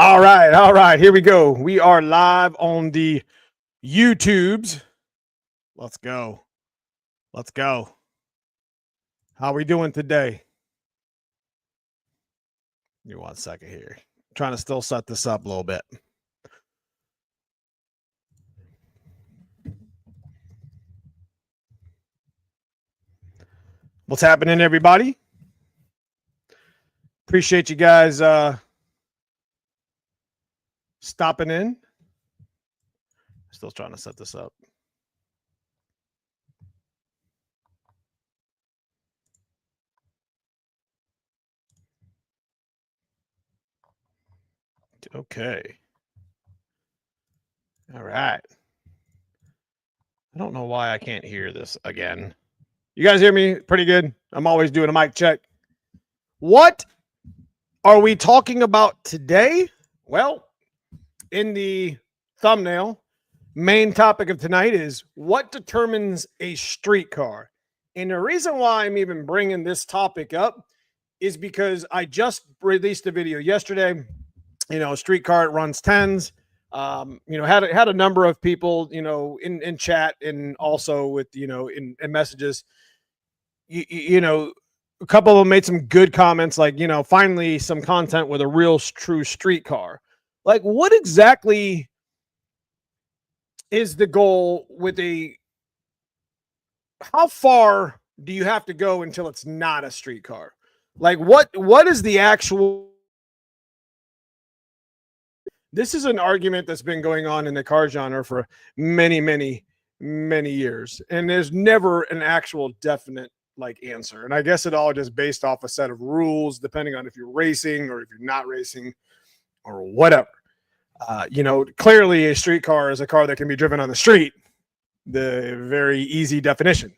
All right. Here we go. We are live on the YouTubes. Let's go. How are we doing today? Give me 1 second here. I'm trying to still set this up a little bit. What's happening, everybody? Appreciate you guys stopping in. Still trying to set this up. Okay. All right. I don't know why I can't hear this again. You guys hear me pretty good? I'm always doing a mic check. What are we talking about today? Well, in the thumbnail, main topic of tonight is what determines a streetcar. And the reason why I'm even bringing this topic up is because I just released a video yesterday. A streetcar, it runs 10s. Had a number of people, in chat and also with, in messages, a couple of them made some good comments, like, finally some content with a real true streetcar. Like, what exactly is the goal with how far do you have to go until it's not a streetcar? Like, what is the actual? This is an argument that's been going on in the car genre for many, many, many years. And there's never an actual definite answer. And I guess it all just based off a set of rules, depending on if you're racing or if you're not racing or whatever. Clearly a streetcar is a car that can be driven on the street. The very easy definition.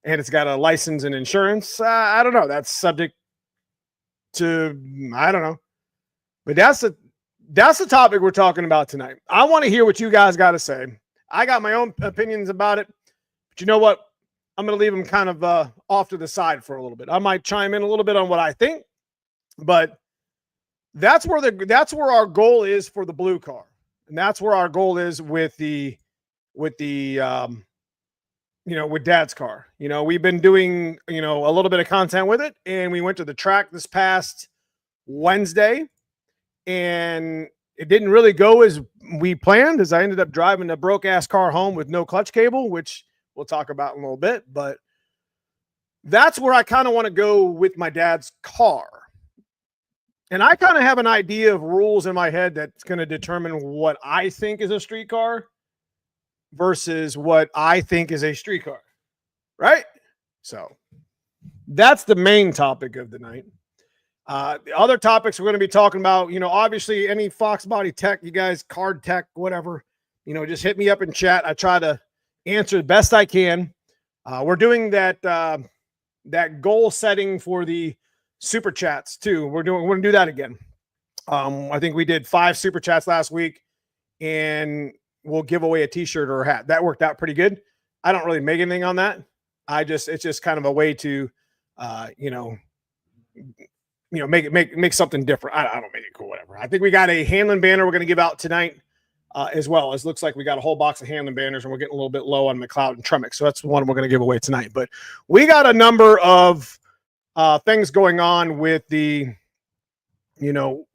And it's got a license and insurance. I don't know. That's subject to, I don't know. But that's the topic we're talking about tonight. I want to hear what you guys got to say. I got my own opinions about it. But you know what? I'm going to leave them kind of off to the side for a little bit. I might chime in a little bit on what I think. But that's where our goal is for the blue car. And that's where our goal is with with Dad's car. We've been doing, a little bit of content with it, and we went to the track this past Wednesday, and it didn't really go as we planned, as I ended up driving a broke ass car home with no clutch cable, which we'll talk about in a little bit. But that's where I kind of want to go with my dad's car. And I kind of have an idea of rules in my head that's going to determine what I think is a streetcar versus what I think is a streetcar, right? So that's the main topic of the night. The other topics we're going to be talking about, obviously any foxbody tech, you guys, card tech, whatever, just hit me up in chat. I try to answer the best I can. We're doing that goal setting for the super chats too. We're going to do that again. I think we did 5 super chats last week, and we'll give away a t-shirt or a hat. That worked out pretty good. I don't really make anything on that. It's just kind of a way to, make something different. I don't make it cool, whatever. I think we got a Hanlon banner we're going to give out tonight as well. It looks like we got a whole box of Hanlon banners, and we're getting a little bit low on McLeod and Tremec. So that's the one we're going to give away tonight. But we got a number of things going on with the,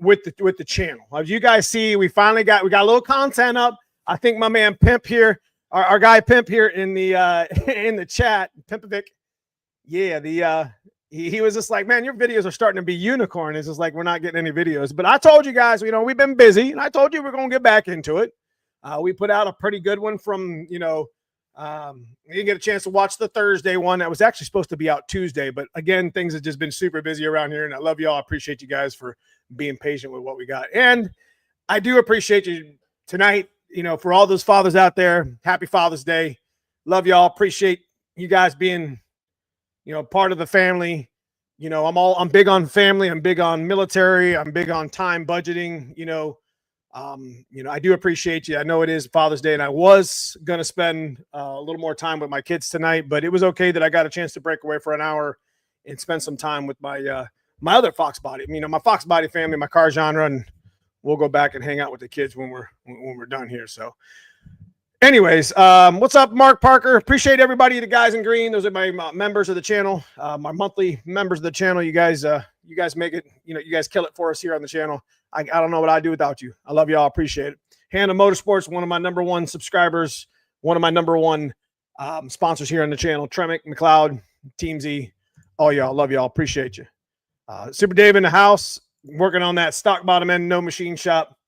with the channel. As you guys see, we got a little content up. I think my man Pimp here, our guy Pimp here in the chat, Pimpavic. Yeah, he was just like, man, your videos are starting to be unicorn. It's just like, we're not getting any videos. But I told you guys, we've been busy, and I told you we're going to get back into it. We put out a pretty good one from, you didn't get a chance to watch the Thursday one. That was actually supposed to be out Tuesday. But again, things have just been super busy around here, and I love y'all. I appreciate you guys for being patient with what we got. And I do appreciate you tonight, for all those fathers out there. Happy Father's Day. Love y'all. Appreciate you guys being, part of the family. I'm big on family. I'm big on military. I'm big on time budgeting. I do appreciate you. I know it is Father's Day, and I was going to spend a little more time with my kids tonight, but it was okay that I got a chance to break away for an hour and spend some time with my other Foxbody, my Foxbody family, my car genre, and we'll go back and hang out with the kids when we're done here. So anyways, what's up, Mark Parker? Appreciate everybody, the guys in green. Those are my members of the channel, my monthly members of the channel. You guys make it, you guys kill it for us here on the channel. I don't know what I'd do without you. I love y'all. Appreciate it. Hannah Motorsports, one of my #1 subscribers, one of my #1 sponsors here on the channel. Tremick, McLeod, Team Z, all y'all. Love y'all. Appreciate you. Super Dave in the house, working on that stock bottom end, no machine shop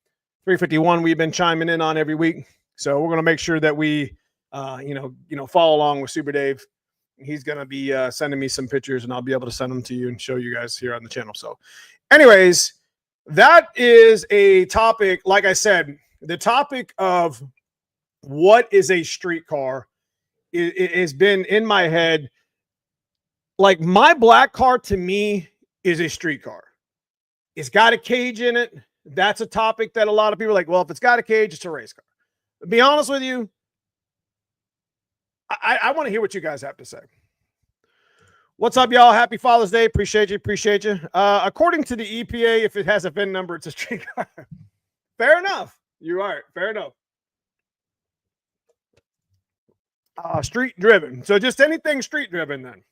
351 we've been chiming in on every week. So we're going to make sure that we, follow along with Super Dave. He's going to be sending me some pictures, and I'll be able to send them to you and show you guys here on the channel. So anyways, that is a topic. Like I said, the topic of what is a street car has been in my head. Like, my black car to me is a street car. It's got a cage in it. That's a topic that a lot of people are like, well, if it's got a cage, it's a race car. To be honest with you, I want to hear what you guys have to say. What's up, y'all? Happy Father's Day. Appreciate you. Appreciate you. According to the EPA, if it has a VIN number, it's a street car. Fair enough. You are. Fair enough. Street driven. So just anything street driven then.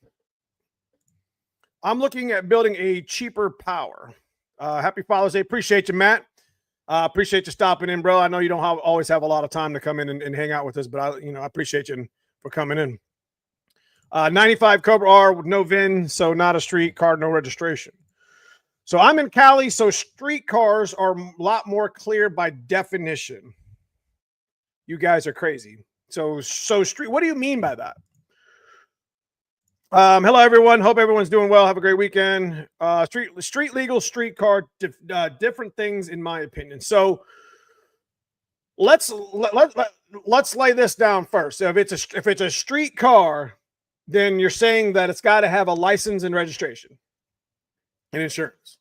I'm looking at building a cheaper power. Happy Father's Day. Appreciate you, Matt. Appreciate you stopping in, bro. I know you don't always have a lot of time to come in and hang out with us, but I appreciate you for coming in. 95 Cobra R with no VIN, so not a street car, no registration. So I'm in Cali, so street cars are a lot more clear by definition. You guys are crazy. So street, what do you mean by that? Hello, everyone. Hope everyone's doing well. Have a great weekend. Street legal, street car, different things in my opinion. So let's lay this down first. So if it's a street car, then you're saying that it's got to have a license and registration and insurance.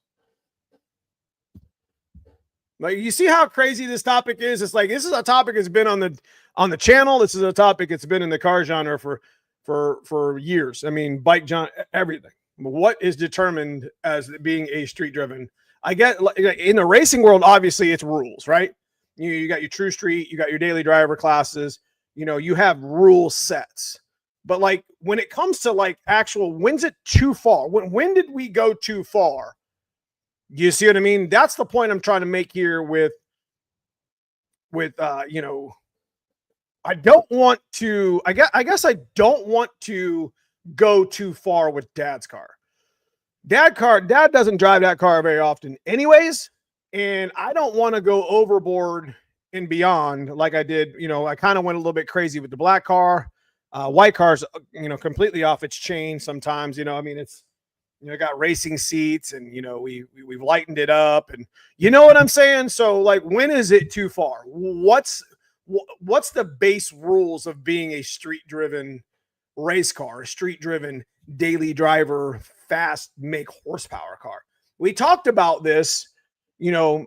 Like, you see how crazy this topic is? It's like, this is a topic that's been on the channel. This is a topic that's been in the car genre for years. I mean, bike genre, everything. What is determined as being a street driven? I get, like, in the racing world, obviously it's rules, right? You got your true street, you got your daily driver classes, you have rule sets. But like, when it comes to like actual, when's it too far? When did we go too far? You see what I mean? That's the point I'm trying to make here with I don't want to, I guess I don't want to go too far with Dad's car. Dad doesn't drive that car very often anyways. And I don't want to go overboard and beyond like I did. I kind of went a little bit crazy with the black car. White car's, completely off its chain sometimes. I mean, it's, got racing seats and, we've lightened it up and you know what I'm saying? So like, when is it too far? What's the base rules of being a street driven race car, a street driven daily driver, fast make horsepower car? We talked about this, a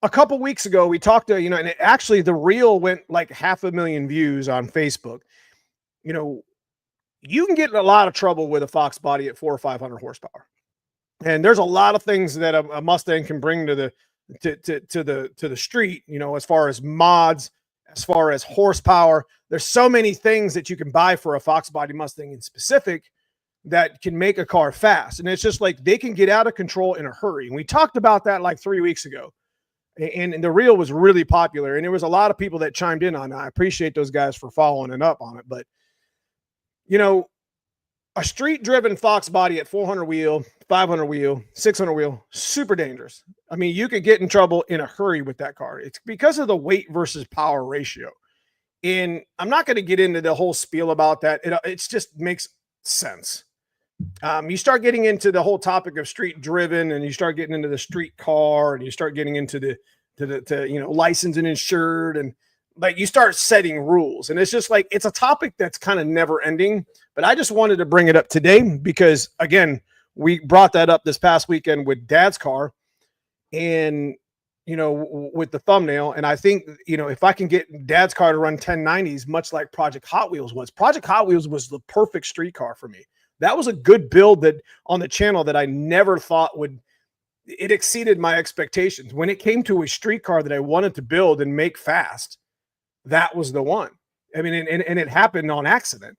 couple weeks ago. We talked to, and actually the reel went like 500,000 views on Facebook. You can get in a lot of trouble with a foxbody at 400 or 500 horsepower. And there's a lot of things that a Mustang can bring to the street, as far as mods, as far as horsepower. There's so many things that you can buy for a foxbody Mustang in specific that can make a car fast. And it's just like, they can get out of control in a hurry. And we talked about that like 3 weeks ago. And the reel was really popular. And there was a lot of people that chimed in on it. I appreciate those guys for following it up on it. But a street driven fox body at 400 wheel, 500 wheel, 600 wheel, super dangerous. I mean, you could get in trouble in a hurry with that car. It's because of the weight versus power ratio. And I'm not going to get into the whole spiel about that. It just makes sense. You start getting into the whole topic of street driven, and you start getting into the street car, and you start getting into the licensed and insured, and like, you start setting rules. And it's just like, it's a topic that's kind of never ending. But I just wanted to bring it up today because, again, we brought that up this past weekend with Dad's car and, with the thumbnail. And I think, if I can get Dad's car to run 1090s, much like Project Hot Wheels was. Project Hot Wheels was the perfect street car for me. That was a good build that on the channel that I never thought would it exceeded my expectations. When it came to a streetcar that I wanted to build and make fast, that was the one. I mean, and it happened on accident.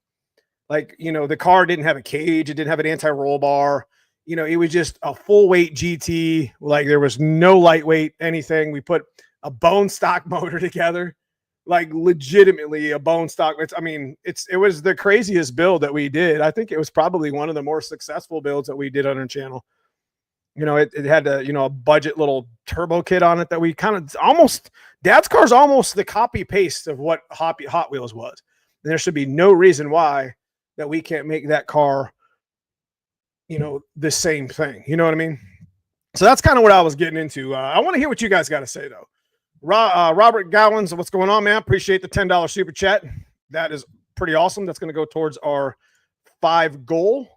Like, the car didn't have a cage. It didn't have an anti-roll bar. It was just a full weight GT. Like, there was no lightweight anything. We put a bone stock motor together, like legitimately a bone stock. It was the craziest build that we did. I think it was probably one of the more successful builds that we did on our channel. It had a budget little turbo kit on it that we kind of almost, Dad's car's almost the copy paste of what Hot Wheels was. And there should be no reason why that we can't make that car, the same thing. You know what I mean? So that's kind of what I was getting into. I want to hear what you guys got to say though. Robert Gowans, what's going on, man? Appreciate the $10 super chat. That is pretty awesome. That's going to go towards our 5 goal.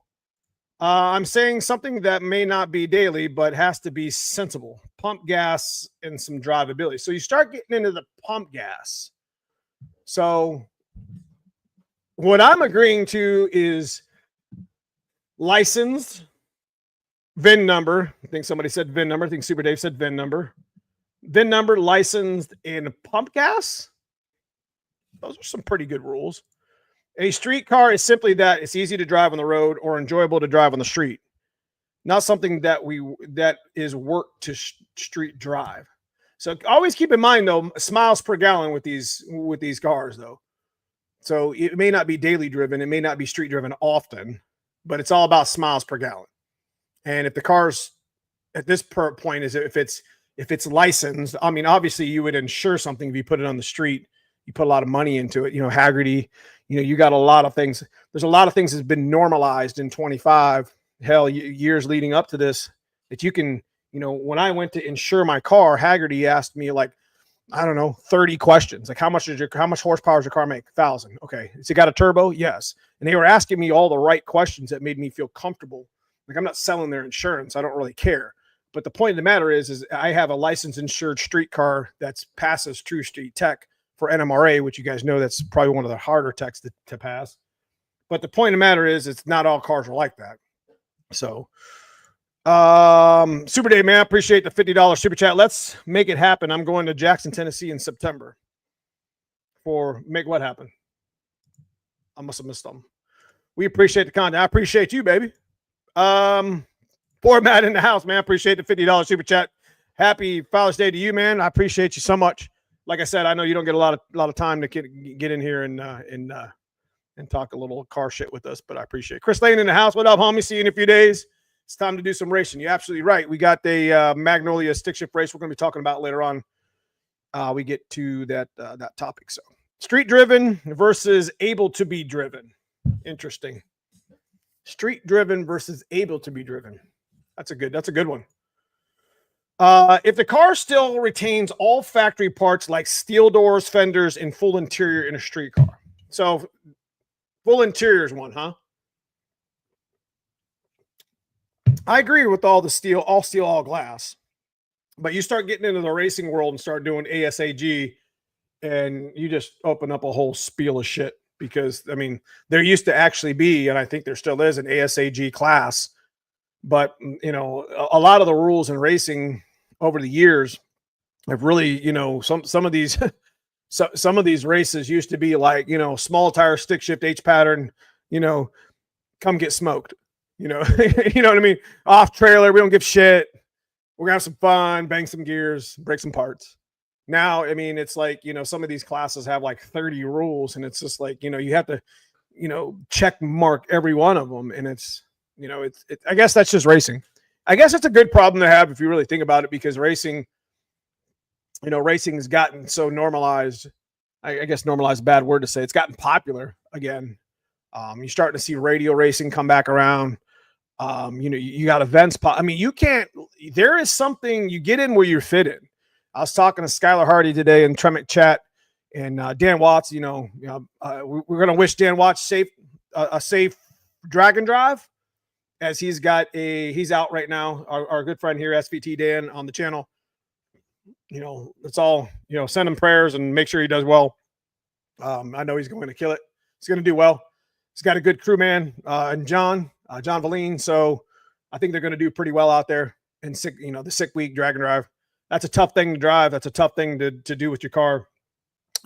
I'm saying something that may not be daily, but has to be sensible. Pump gas and some drivability. So you start getting into the pump gas. So what I'm agreeing to is licensed, VIN number. I think somebody said VIN number. I think Super Dave said VIN number. VIN number, licensed, and pump gas. Those are some pretty good rules. A street car is simply that it's easy to drive on the road or enjoyable to drive on the street. Not something that is work to street drive. So always keep in mind though, miles per gallon with these cars though. So it may not be daily driven, it may not be street driven often, but it's all about miles per gallon. And if the car's at this point is if it's licensed, I mean, obviously you would insure something if you put it on the street. You put a lot of money into it, Haggerty, you got a lot of things. There's a lot of things that's been normalized in 25 years leading up to this that you can, when I went to insure my car, Haggerty asked me like, I don't know, 30 questions. Like how much horsepower does your car make? 1,000. Okay. Has it got a turbo? Yes. And they were asking me all the right questions that made me feel comfortable. Like I'm not selling their insurance. I don't really care. But the point of the matter is I have a licensed insured street car that's passes True Street Tech for NMRA, which you guys know that's probably one of the harder techs to pass. But the point of the matter is it's not all cars are like that. So Super Dave, man, appreciate the $50 super chat. Let's make it happen. I'm going to Jackson, Tennessee in September for make what happen. I must have missed them. We appreciate the content. I appreciate you, baby. Poor Matt in the house, man. Appreciate the $50 super chat. Happy Father's Day to you, man. I appreciate you so much. Like I said, I know you don't get a lot of time to get in here and talk a little car shit with us, but I appreciate it. Chris Lane in the house. What up, homie? See you in a few days. It's time to do some racing. You're absolutely right. We got the Magnolia stick shift race we're going to be talking about later on. We get to that topic. So street driven versus able to be driven. Interesting. Street driven versus able to be driven. That's a good one. If the car still retains all factory parts like steel doors, fenders, and full interior in a street car. So full interior is one, huh? I agree with all steel, all glass. But you start getting into the racing world and start doing ASAG, and you just open up a whole spiel of shit. Because, I mean, there used to actually be, and I think there still is, an ASAG class. But, a lot of the rules in racing over the years have really, some of these some of these races used to be like, small tire stick shift H pattern, come get smoked, you know what I mean? Off trailer, we don't give shit. We're gonna have some fun, bang some gears, break some parts. Now, I mean, it's like, some of these classes have like 30 rules, and it's just like, you have to, check mark every one of them. And it's, I guess that's just racing. I guess it's a good problem to have if you really think about it, because racing has gotten so normalized. I guess normalized is a bad word to say. It's gotten popular again. You're starting to see radio racing come back around. You got events. I mean, there is something you get in where you fit in. I was talking to Skylar Hardy today in Tremic chat, and Dan Watts, we're going to wish Dan Watts a safe drag and drive, as he's out right now. Our good friend here, SVT Dan, on the channel. It's all, send him prayers and make sure he does well. I know he's going to kill it. He's going to do well. He's got a good crew, man, and John Valine. So I think they're going to do pretty well out there. and sick, the sick week drag and drive. That's a tough thing to drive. That's a tough thing to do with your car.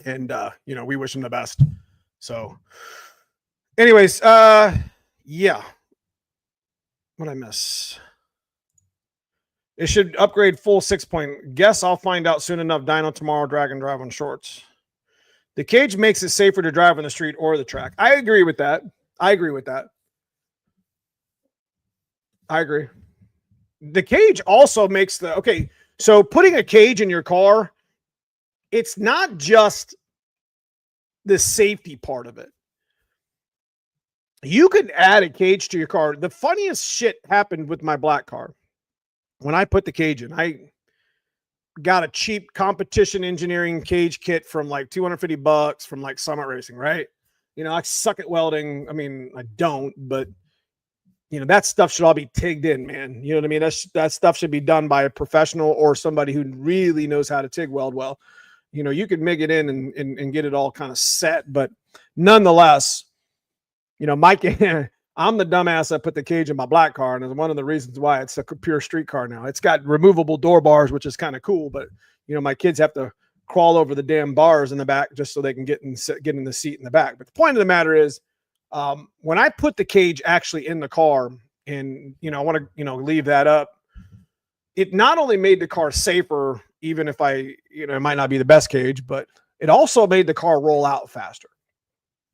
And, we wish them the best. So anyways, yeah. What'd I miss? It should upgrade full 6-point. Guess I'll find out soon enough. Dyno tomorrow, drag and drive on shorts. The cage makes it safer to drive on the street or the track. I agree with that. I agree. The cage also makes so putting a cage in your car, it's not just the safety part of it. You could add a cage to your car. The funniest shit happened with my black car. When I put the cage in, I got a cheap competition engineering cage kit from like $250 from like Summit Racing, right? I suck at welding. I mean, I don't, but that stuff should all be tigged in, man. You know what I mean? That stuff should be done by a professional or somebody who really knows how to TIG weld well. You could MIG it in and get it all kind of set, but nonetheless, Mike, I'm the dumbass that put the cage in my black car, and it's one of the reasons why it's a pure street car now. It's got removable door bars, which is kind of cool, but my kids have to crawl over the damn bars in the back just so they can get in the seat in the back. But the point of the matter is, when I put the cage actually in the car, and I want to leave that up, it not only made the car safer, even if it might not be the best cage, but it also made the car roll out faster.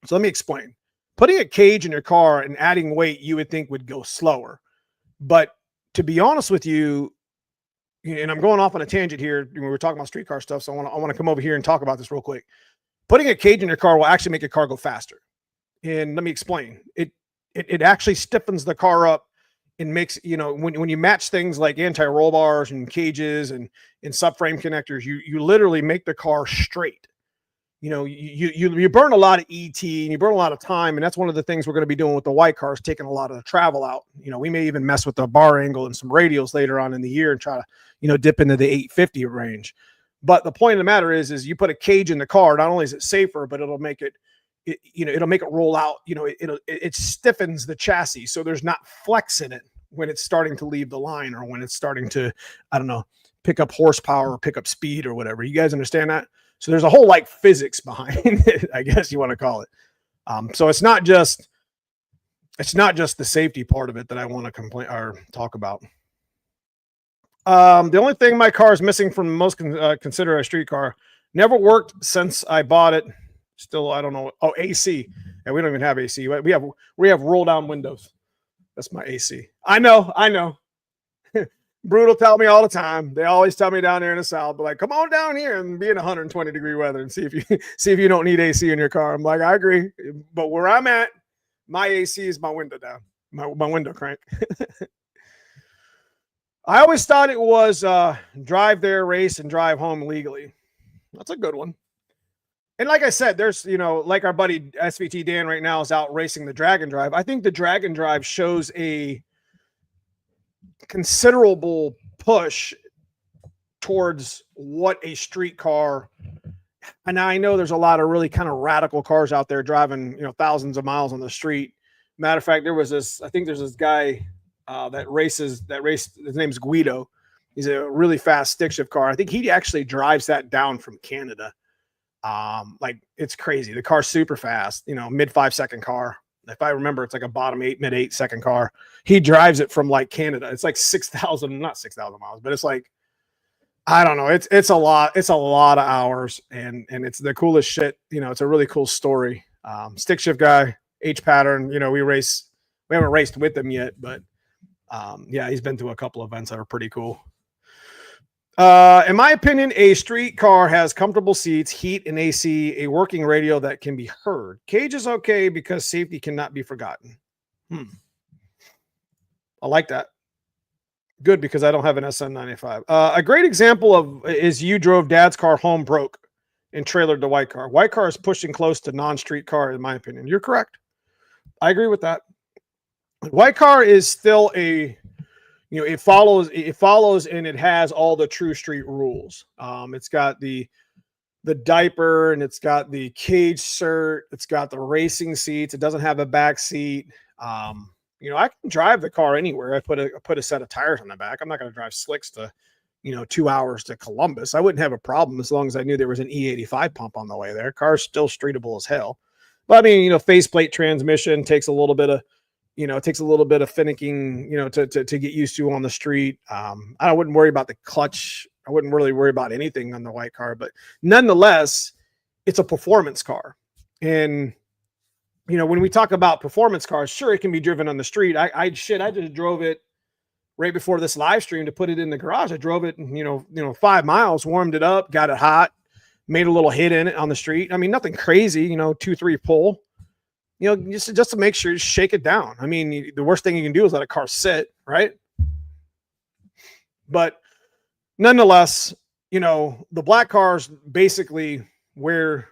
So let me explain. Putting a cage in your car and adding weight, you would think would go slower. But to be honest with you, and I'm going off on a tangent here, we were talking about streetcar stuff, so I want to come over here and talk about this real quick. Putting a cage in your car will actually make your car go faster. And let me explain. It actually stiffens the car up and makes, when you match things like anti-roll bars and cages and subframe connectors, you literally make the car straight. You burn a lot of ET and you burn a lot of time. And that's one of the things we're going to be doing with the white cars, taking a lot of the travel out. We may even mess with the bar angle and some radials later on in the year and try to, dip into the 850 range. But the point of the matter is you put a cage in the car, not only is it safer, but it'll make it'll make it roll out. It stiffens the chassis. So there's not flex in it when it's starting to leave the line or when it's starting to, pick up horsepower or pick up speed or whatever. You guys understand that? So there's a whole physics behind it, I guess you want to call it. So it's not just the safety part of it that I want to complain or talk about. The only thing my car is missing from most consider a street car, never worked since I bought it. Still, I don't know. Oh, AC. And we don't even have AC. We have roll down windows. That's my AC. I know. Brutal tell me all the time. They always tell me down there in the South, but come on down here and be in 120-degree weather and see if you don't need AC in your car. I'm like, I agree, but where I'm at, my AC is my window down, my window crank. I always thought it was drive there, race, and drive home legally. That's a good one. And like I said, there's like our buddy SVT Dan right now is out racing the drag and drive. I think the drag and drive shows a considerable push towards what a street car, and I know there's a lot of really kind of radical cars out there driving thousands of miles on the street. Matter of fact, there's this guy that raced, his name's Guido. He's a really fast stick shift car. I think he actually drives that down from Canada. It's crazy. The car's super fast, mid 5-second car. If I remember, it's like a bottom 8, mid 8-second car. He drives it from Canada. It's like 6,000, not 6,000 miles, but it's I don't know. It's a lot. It's a lot of hours, and it's the coolest shit. It's a really cool story. Stick shift guy, H pattern. We haven't raced with him yet, but yeah, he's been to a couple of events that are pretty cool. In my opinion, a street car has comfortable seats, heat and AC, a working radio that can be heard. Cage is okay because safety cannot be forgotten. I like that. Good, because I don't have an SN95. A great example is you drove dad's car home broke and trailered the white car. White car is pushing close to non-street car, in my opinion. You're correct. I agree with that. White car is still it follows and it has all the true street rules. It's got the diaper, and it's got the cage cert. It's got the racing seats. It doesn't have a back seat. You know, I can drive the car anywhere. I put a set of tires on the back. I'm not going to drive slicks to, 2 hours to Columbus. I wouldn't have a problem as long as I knew there was an E85 pump on the way there. Car's still streetable as hell. But I mean, faceplate transmission takes a little bit of, it takes a little bit of finicking, to get used to on the street. I wouldn't worry about the clutch. I wouldn't really worry about anything on the white car, but nonetheless, it's a performance car. And, when we talk about performance cars, sure, it can be driven on the street. I just drove it right before this live stream to put it in the garage. I drove it, 5 miles, warmed it up, got it hot, made a little hit in it on the street. I mean, nothing crazy, 2-3 pull, just to make sure you shake it down. I mean, the worst thing you can do is let a car sit, right? But nonetheless, the black cars basically where,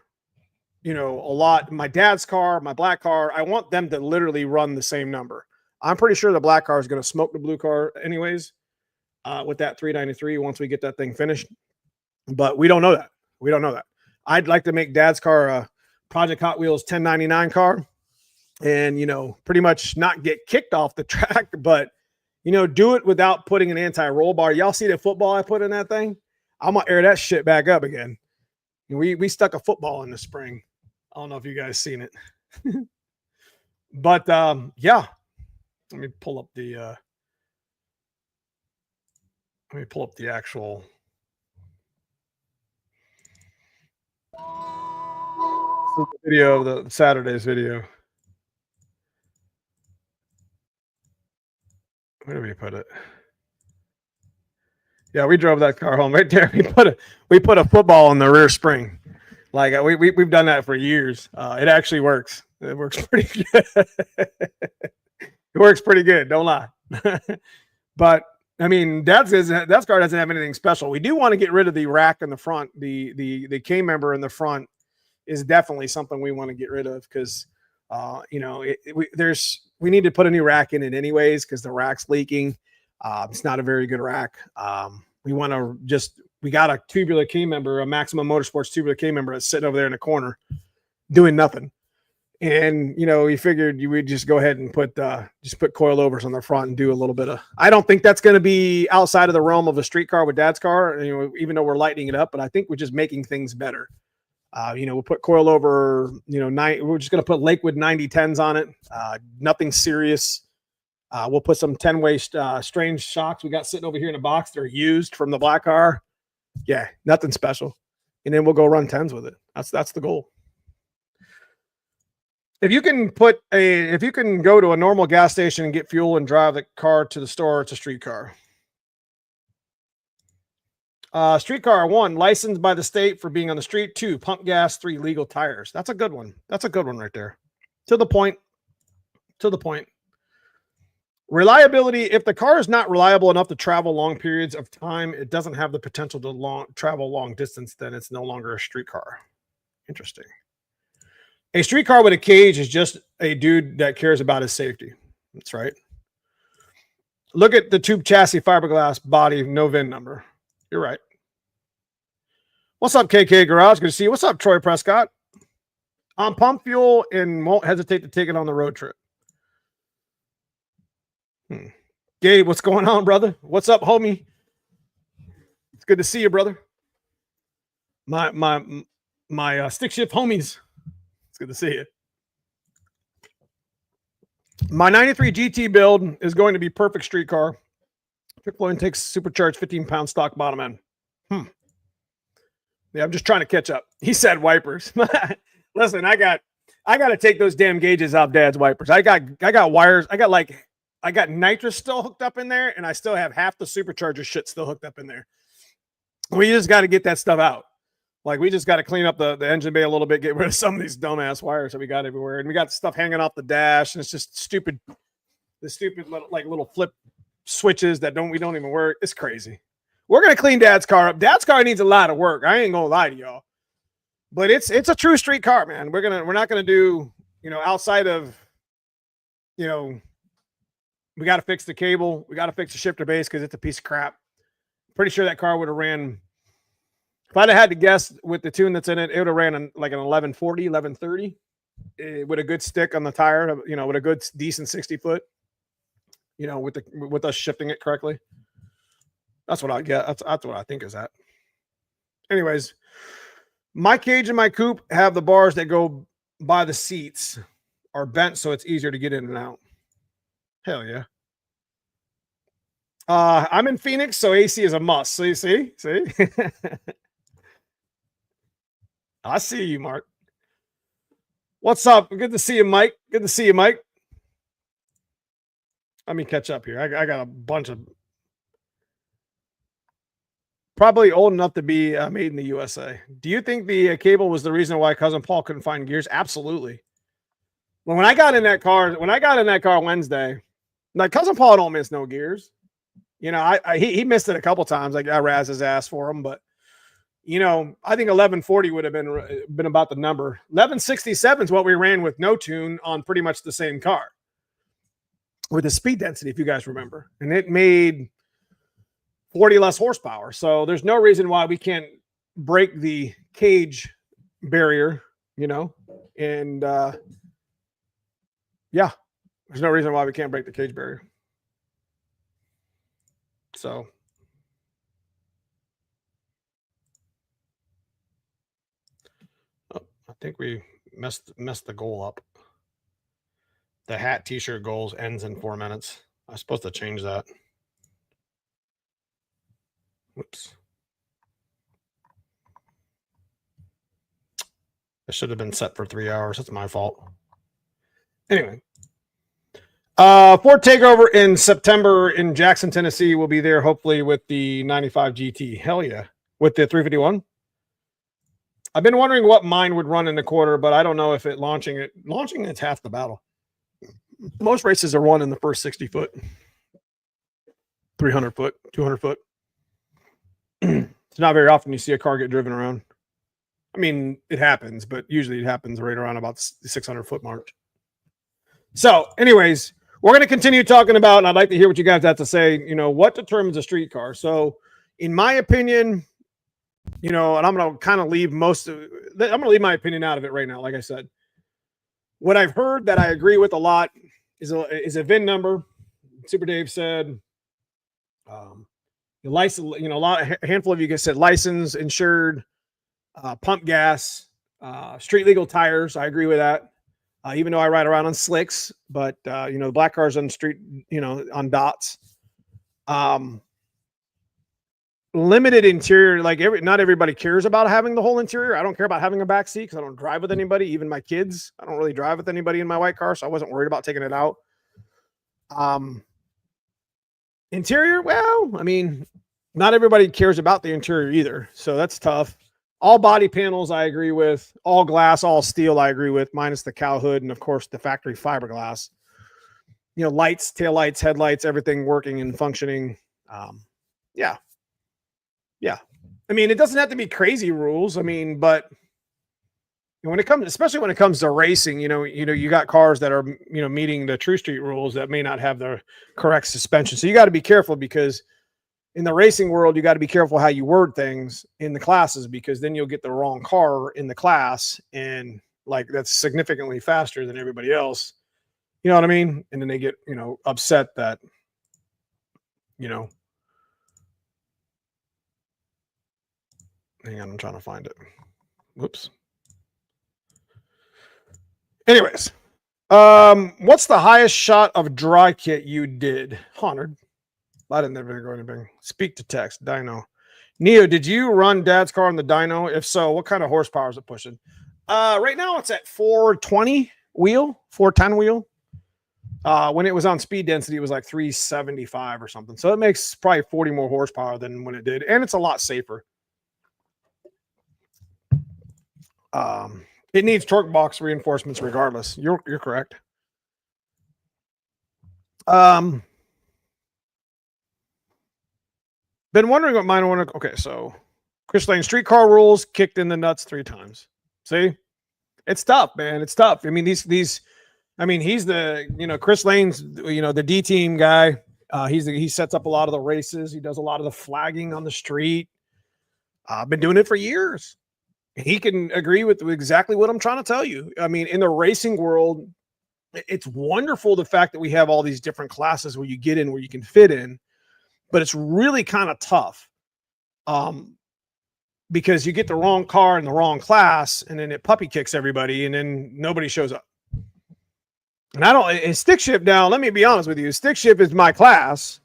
a lot, my dad's car, my black car, I want them to literally run the same number. I'm pretty sure the black car is going to smoke the blue car anyways, with that 393 once we get that thing finished. But we don't know that. We don't know that. I'd like to make dad's car a Project Hot Wheels 1099 car and, pretty much not get kicked off the track, but, do it without putting an anti-roll bar. Y'all see the football I put in that thing? I'm going to air that shit back up again. We stuck a football in the spring. I don't know if you guys seen it. But, yeah. Let me pull up the actual video of the Saturday's video. Where do we put it? Yeah, we drove that car home right there. We put a football in the rear spring. Like we've done that for years. It actually works. It works pretty good. It works pretty good. Don't lie. But I mean, dad's car doesn't have anything special. We do want to get rid of the rack in the front. The K member in the front is definitely something we want to get rid of because, we need to put a new rack in it anyways because the rack's leaking. It's not a very good rack. We got a tubular K member, a Maximum Motorsports tubular K member that's sitting over there in the corner doing nothing. And, we figured you would just go ahead and put coilovers on the front and do a little bit of, I don't think that's going to be outside of the realm of a street car with dad's car, even though we're lightening it up, but I think we're just making things better. We'll put coilover, we're just going to put Lakewood 9010s on it. Nothing serious. We'll put some 10-way strange shocks we got sitting over here in the box. They're used from the black car. Yeah, nothing special. And then we'll go run 10s with it. That's the goal. If you can go to a normal gas station and get fuel and drive the car to the store, it's a street car. Street car, 1, licensed by the state for being on the street. 2, pump gas. 3, legal tires. That's a good one. That's a good one right there. To the point. Reliability. If the car is not reliable enough to travel long periods of time, it doesn't have the potential to travel long distance, then it's no longer a street car. Interesting. A street car with a cage is just a dude that cares about his safety. That's right. Look at the tube chassis, fiberglass body, no VIN number. You're right. What's up, KK Garage? Good to see you. What's up, Troy Prescott? I'm pump fuel and won't hesitate to take it on the road trip. Gabe, what's going on, brother? What's up, homie? It's good to see you, brother. My stick shift homies. It's good to see you. My 93 GT build is going to be perfect street car. Triple intakes, supercharged, 15-pound stock bottom end. Yeah, I'm just trying to catch up. He said wipers. Listen, I got to take those damn gauges off dad's wipers. I got wires. I got nitrous still hooked up in there, and I still have half the supercharger shit still hooked up in there. We just got to get that stuff out. Like, we just got to clean up the engine bay a little bit, get rid of some of these dumbass wires that we got everywhere. And we got stuff hanging off the dash, and it's just stupid. The stupid little flip switches that don't even work. It's crazy. We're going to clean dad's car up. Dad's car needs a lot of work. I ain't going to lie to y'all. But it's a true street car, man. We're not going to do, outside of, we got to fix the cable. We got to fix the shifter base because it's a piece of crap. Pretty sure that car would have ran, if I'd have had to guess with the tune that's in it, it would have ran like an 1140, 1130 with a good stick on the tire, with a good decent 60 foot. you know, with us shifting it correctly. That's what I get. That's what I think is that. Anyways, my cage and my coupe have the bars that go by the seats are bent so it's easier to get in and out. Hell yeah. I'm in Phoenix, so AC is a must. So you see? I see you, Mark. What's up? Good to see you, Mike. Good to see you, Mike. Let me catch up here. I got a bunch of probably old enough to be made in the USA. Do you think the cable was the reason why cousin Paul couldn't find gears? Absolutely. When I got in that car Wednesday, like cousin Paul don't miss no gears. You know, he missed it a couple times. Like I razz his ass for him, but you know, I think 1140 would have been about the number. 1167 is what we ran with no tune on pretty much the same car with the speed density, if you guys remember, and it made 40 less horsepower. So there's no reason why we can't break the cage barrier, you know, and yeah, there's no reason why we can't break the cage barrier. So I think we messed the goal up. The hat t-shirt goals ends in 4 minutes. I was supposed to change that. Whoops. It should have been set for 3 hours. That's my fault. Anyway. Ford Takeover in September in Jackson, Tennessee. We'll be there hopefully with the 95 GT. Hell yeah. With the 351. I've been wondering what mine would run in the quarter, but I don't know if launching it's half the battle. Most races are won in the first 60 foot, 300 foot, 200 foot. It's not very often you see a car get driven around. I mean, it happens, but usually it happens right around about the 600 foot mark. So anyways, we're going to continue talking about, and I'd like to hear what you guys have to say, you know, what determines a street car. So in my opinion, you know, and I'm going to kind of leave I'm going to leave my opinion out of it right now. Like I said, what I've heard that I agree with a lot is a VIN number. Super Dave said, license, you know, a handful of you guys said license, insured, pump gas, street legal tires. I agree with that. Even though I ride around on slicks, but you know, the black cars on the street, you know, on dots. Limited interior, like not everybody cares about having the whole interior. I don't care about having a back seat because I don't drive with anybody, even my kids. I don't really drive with anybody in my white car, so I wasn't worried about taking it out. Interior, well, I mean, not everybody cares about the interior either, so that's tough. All body panels, I agree with. All glass, all steel, I agree with, minus the cow hood and, of course, the factory fiberglass. You know, lights, taillights, headlights, everything working and functioning. Yeah. I mean, it doesn't have to be crazy rules. I mean, but when it comes, especially when it comes to racing, you know, you got cars that are, you know, meeting the true street rules that may not have the correct suspension. So you got to be careful because in the racing world, you got to be careful how you word things in the classes because then you'll get the wrong car in the class and like that's significantly faster than everybody else. You know what I mean? And then they get, you know, upset that, you know, hang on, I'm trying to find it. Whoops. Anyways, what's the highest shot of dry kit you did? 100. I didn't ever go anything. Speak to text. Dyno. Neo, did you run Dad's car on the dyno? If so, what kind of horsepower is it pushing? Right now it's at 420 wheel, 410 wheel. When it was on speed density, it was like 375 or something. So it makes probably 40 more horsepower than when it did. And it's a lot safer. It needs torque box reinforcements regardless. You're correct. Been wondering what mine want to. Okay, so Chris Lane streetcar rules kicked in the nuts 3 times. See, it's tough, man. It's tough. I mean, these. I mean, he's the Chris Lane's the D team guy. He sets up a lot of the races. He does a lot of the flagging on the street. I've been doing it for years. He can agree with exactly what I'm trying to tell you. I mean, in the racing world, It's wonderful the fact that we have all these different classes where you get in, where you can fit in, but it's really kind of tough. Because you get the wrong car in the wrong class, and then it puppy kicks everybody, and then nobody shows up. And I don't, and stick shift now, let me be honest with you, stick shift is my class.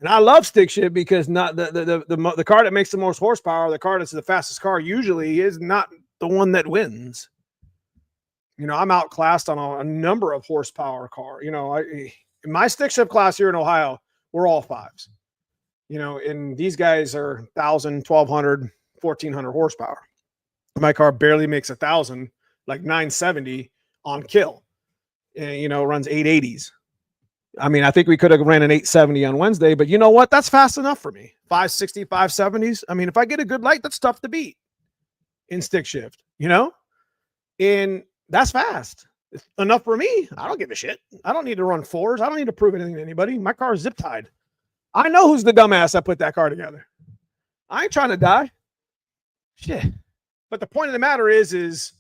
And I love stick shift because not the car that makes the most horsepower, the car that's the fastest car usually is not the one that wins. You know, I'm outclassed on a number of horsepower car. You know, in my stick shift class here in Ohio, we're all fives. You know, and these guys are 1,000, 1,200, 1,400 horsepower. My car barely makes 1,000, like 970 on kill. And, you know, runs 880s. I mean, I think we could have ran an 870 on Wednesday, but you know what? That's fast enough for me. 560, 570s. I mean, if I get a good light, that's tough to beat in stick shift, you know? And that's fast. It's enough for me. I don't give a shit. I don't need to run fours. I don't need to prove anything to anybody. My car is zip tied. I know who's the dumbass that put that car together. I ain't trying to die. Shit. But the point of the matter is,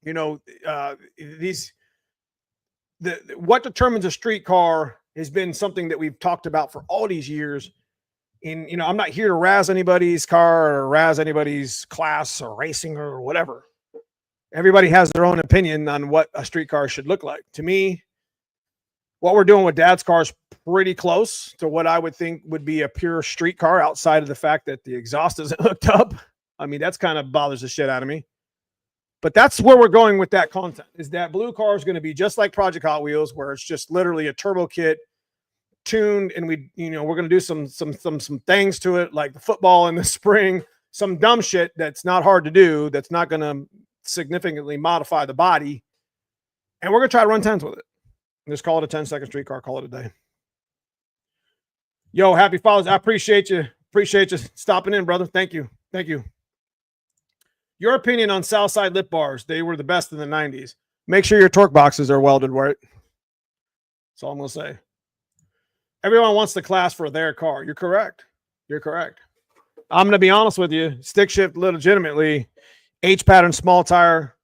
you know, what determines a street car has been something that we've talked about for all these years. And, you know, I'm not here to razz anybody's car or razz anybody's class or racing or whatever. Everybody has their own opinion on what a street car should look like. To me, what we're doing with Dad's car is pretty close to what I would think would be a pure street car, outside of the fact that the exhaust isn't hooked up. I mean, that's kind of bothers the shit out of me. But that's where we're going with that content, is that blue car is going to be just like Project Hot Wheels, where it's just literally a turbo kit tuned, and we're going to do some things to it, like the football in the spring, some dumb shit that's not hard to do, that's not going to significantly modify the body. And we're going to try to run 10s with it. Just call it a 10-second street car, call it a day. Yo, happy Father's. I appreciate you. Appreciate you stopping in, brother. Thank you. Thank you. Your opinion on Southside lip bars. They were the best in the 90s. Make sure your torque boxes are welded right. That's all I'm going to say. Everyone wants the class for their car. You're correct. You're correct. I'm going to be honest with you. Stick shift legitimately. H-pattern small tire.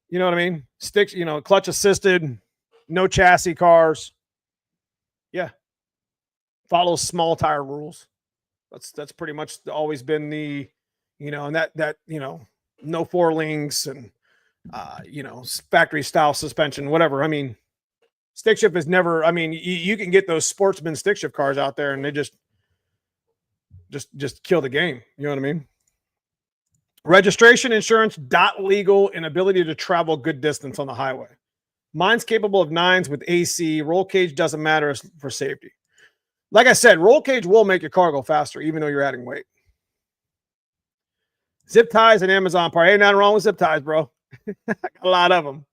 You know what I mean? Sticks, you know, clutch assisted. No chassis cars. Yeah. Follows small tire rules. That's pretty much always been the, you know, and that, you know, no four links and, you know, factory style suspension, whatever. I mean, stick shift is never, I mean, you can get those sportsman stick shift cars out there and they just kill the game. You know what I mean? Registration, insurance, legal, and ability to travel good distance on the highway. Mine's capable of 9s with AC. Roll cage doesn't matter for safety. Like I said, roll cage will make your car go faster, even though you're adding weight. Zip ties and Amazon part. Ain't nothing wrong with zip ties, bro. A lot of them.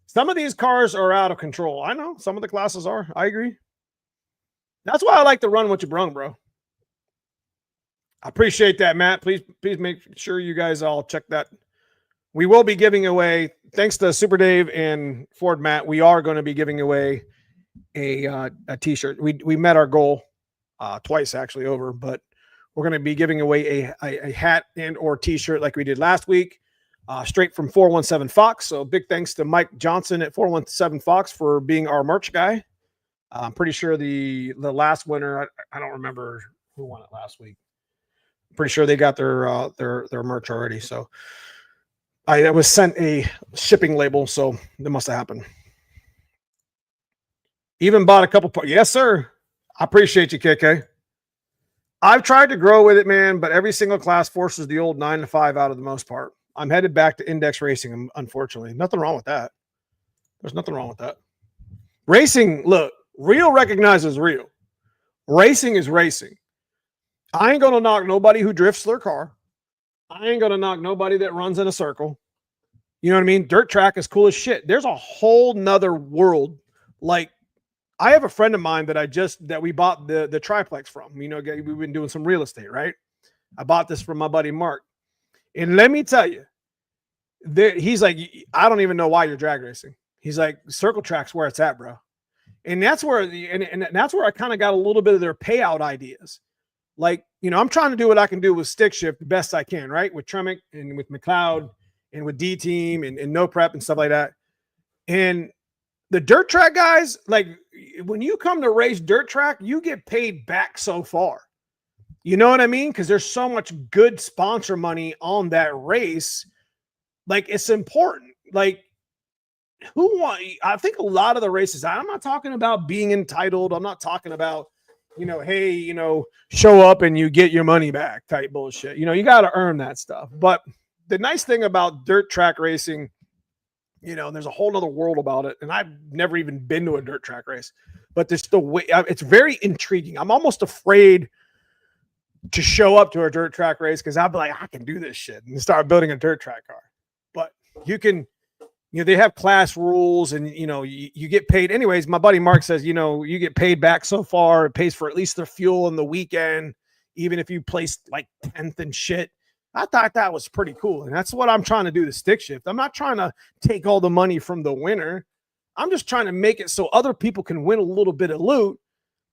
Some of these cars are out of control. I know some of the classes are. I agree. That's why I like to run what you brung, bro. I appreciate that, Matt. Please make sure you guys all check that. We will be giving away, thanks to Super Dave and Ford Matt, we are going to be giving away a t-shirt. We met our goal twice actually over, but we're going to be giving away a hat and or t-shirt like we did last week, straight from 417 Fox. So big thanks to Mike Johnson at 417 Fox for being our merch guy. I'm pretty sure the last winner, I don't remember who won it last week. I'm pretty sure they got their merch already. So I was sent a shipping label, so that must have happened. Even bought a couple parts. Yes, sir. I appreciate you, KK. I've tried to grow with it, man, but every single class forces the old 9 to 5 out of the most part. I'm headed back to index racing, unfortunately. Nothing wrong with that. There's nothing wrong with that. Racing, look, real recognizes real. Racing is racing. I ain't going to knock nobody who drifts their car. I ain't going to knock nobody that runs in a circle. You know what I mean? Dirt track is cool as shit. There's a whole nother world. Like, I have a friend of mine that we bought the triplex from. You know, we've been doing some real estate, right? I bought this from my buddy Mark. And let me tell you, he's like, I don't even know why you're drag racing. He's like, circle track's where it's at, bro. And that's where and that's where I kind of got a little bit of their payout ideas. Like, you know, I'm trying to do what I can do with stick shift the best I can, right? With Tremec and with McLeod and with D-Team and no prep and stuff like that. And the dirt track guys, like when you come to race dirt track, you get paid back so far. You know what I mean? Because there's so much good sponsor money on that race. Like, it's important. Like, I think a lot of the races, I'm not talking about being entitled. I'm not talking about, hey, show up and you get your money back type bullshit. You got to earn that stuff. But the nice thing about dirt track racing, there's a whole nother world about it. And I've never even been to a dirt track race, but there's the way it's very intriguing. I'm almost afraid to show up to a dirt track race because I'll be like, I can do this shit and start building a dirt track car. But you can, they have class rules and, you get paid. Anyways, my buddy Mark says, you get paid back so far. It pays for at least the fuel in the weekend, even if you placed like 10th and shit. I thought that was pretty cool. And that's what I'm trying to do, the stick shift. I'm not trying to take all the money from the winner. I'm just trying to make it so other people can win a little bit of loot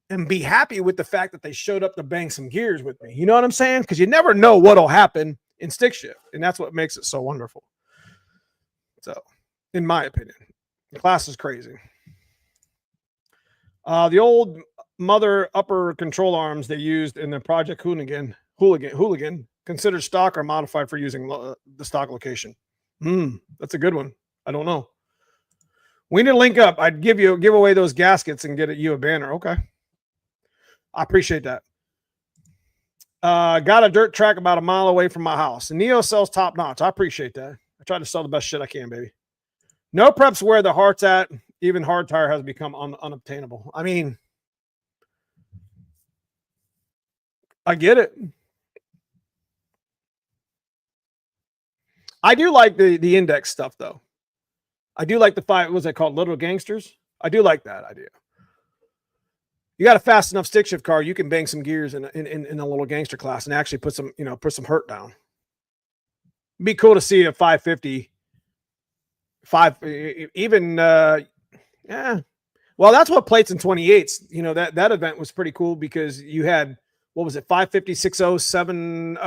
and be happy with the fact that they showed up to bang some gears with me. You know what I'm saying? Because you never know what'll happen in stick shift. And that's what makes it so wonderful. So, in my opinion, the class is crazy. The old mother upper control arms they used in the Project Hooligan considered stock or modified for using the stock location. That's a good one. I don't know. We need to link up. I'd give away those gaskets and get you a banner. Okay. I appreciate that. Got a dirt track about a mile away from my house. And Neo sells top notch. I appreciate that. I try to sell the best shit I can, baby. No preps where the heart's at. Even hard tire has become unobtainable. I mean, I get it. I do like the index stuff, though. I do like the what's it called? Little Gangsters. I do like that idea. You got a fast enough stick shift car, you can bang some gears in a little gangster class and actually put some hurt down. It'd be cool to see a 550, yeah. Well, that's what plates in 28s. That event was pretty cool because you had, what was it, 550, 60, 70.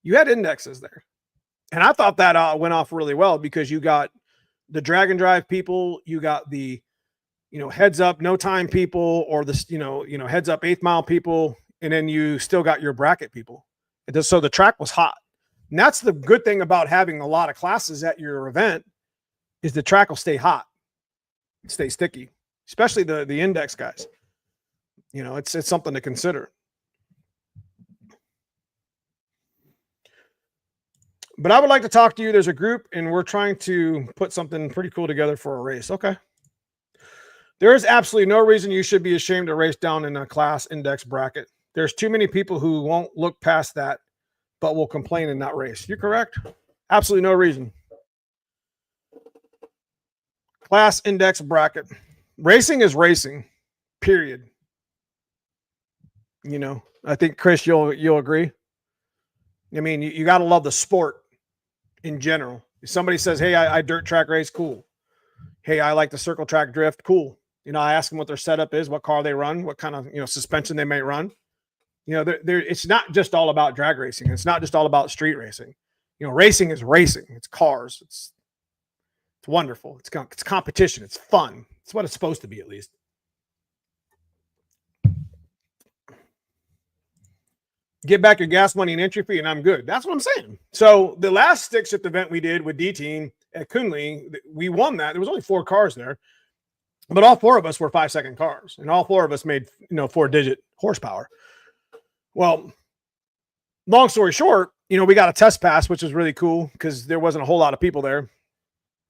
You had indexes there. And I thought that went off really well because you got the drag and drive people, you got the heads up, no time people, or the, heads up 8th mile people. And then you still got your bracket people. So the track was hot. And that's the good thing about having a lot of classes at your event is the track will stay hot, stay sticky, especially the index guys. It's something to consider. But I would like to talk to you. There's a group and we're trying to put something pretty cool together for a race. Okay. There is absolutely no reason you should be ashamed to race down in a class index bracket. There's too many people who won't look past that, but will complain and not race. You're correct. Absolutely no reason. Class index bracket. Racing is racing, period. I think, Chris, you'll agree. I mean, you got to love the sport in general. If somebody says, hey, I dirt track race, cool. Hey, I like the circle track drift, cool. I ask them what their setup is, what car they run, what kind of, suspension they may run. It's not just all about drag racing. It's not just all about street racing. Racing is racing. It's cars. It's wonderful. It's competition. It's fun. It's what it's supposed to be, at least. Get back your gas money and entry fee, and I'm good. That's what I'm saying. So the last stick shift event we did with D-Team at Kunli, we won that. There was only 4 cars there, but all 4 of us were 5-second cars, and all 4 of us made 4-digit horsepower. Well, long story short, we got a test pass, which was really cool because there wasn't a whole lot of people there.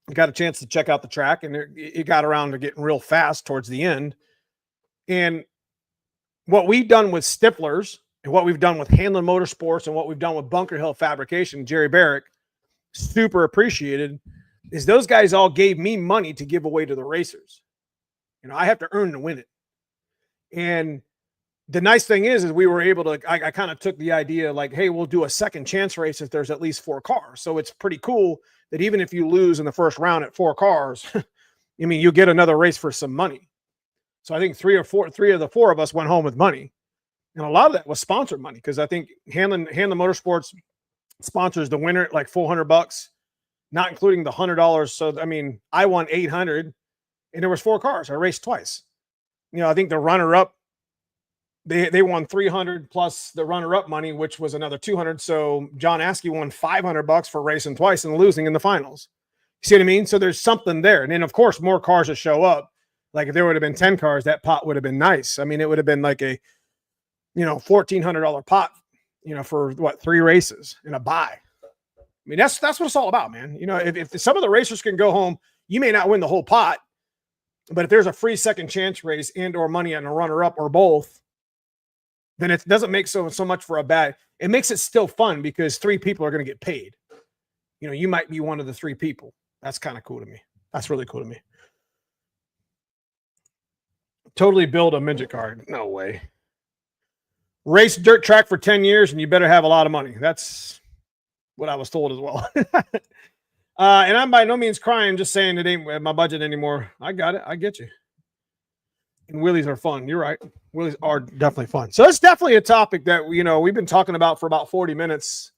We got a chance to check out the track, and it got around to getting real fast towards the end. And what we've done with Stiflers and what we've done with Hanlon Motorsports and what we've done with Bunker Hill Fabrication, Jerry Barrick, super appreciated, is those guys all gave me money to give away to the racers. I have to earn to win it. And the nice thing is we were able to, I kind of took the idea like, hey, we'll do a second chance race if there's at least 4 cars. So it's pretty cool that even if you lose in the first round at 4 cars, you get another race for some money. So I think 3 of the 4 of us went home with money. And a lot of that was sponsored money because I think Hanlon Motorsports sponsors the winner at like $400. not including the $100. So, I mean, I won 800 and there was 4 cars. I raced twice. I think the runner up, they won 300 plus the runner up money, which was another 200. So John Askey won $500 for racing twice and losing in the finals. You see what I mean? So there's something there. And then of course, more cars that show up. Like if there would have been 10 cars, that pot would have been nice. I mean, it would have been like a, $1,400 pot, for what, 3 races in a buy. I mean, that's what it's all about, man. If some of the racers can go home, you may not win the whole pot, but if there's a free second chance race and or money on a runner up or both, then it doesn't make so much for a bad. It makes it still fun because 3 people are going to get paid. You might be one of the 3 people. That's kind of cool to me. That's really cool to me. Totally build a midget car. No way. Race dirt track for 10 years and you better have a lot of money. That's what I was told as well. And I'm by no means crying, just saying it ain't my budget anymore. I got it. I get you. And wheelies are fun. You're right. Wheelies are definitely fun. So it's definitely a topic that, we've been talking about for about 40 minutes.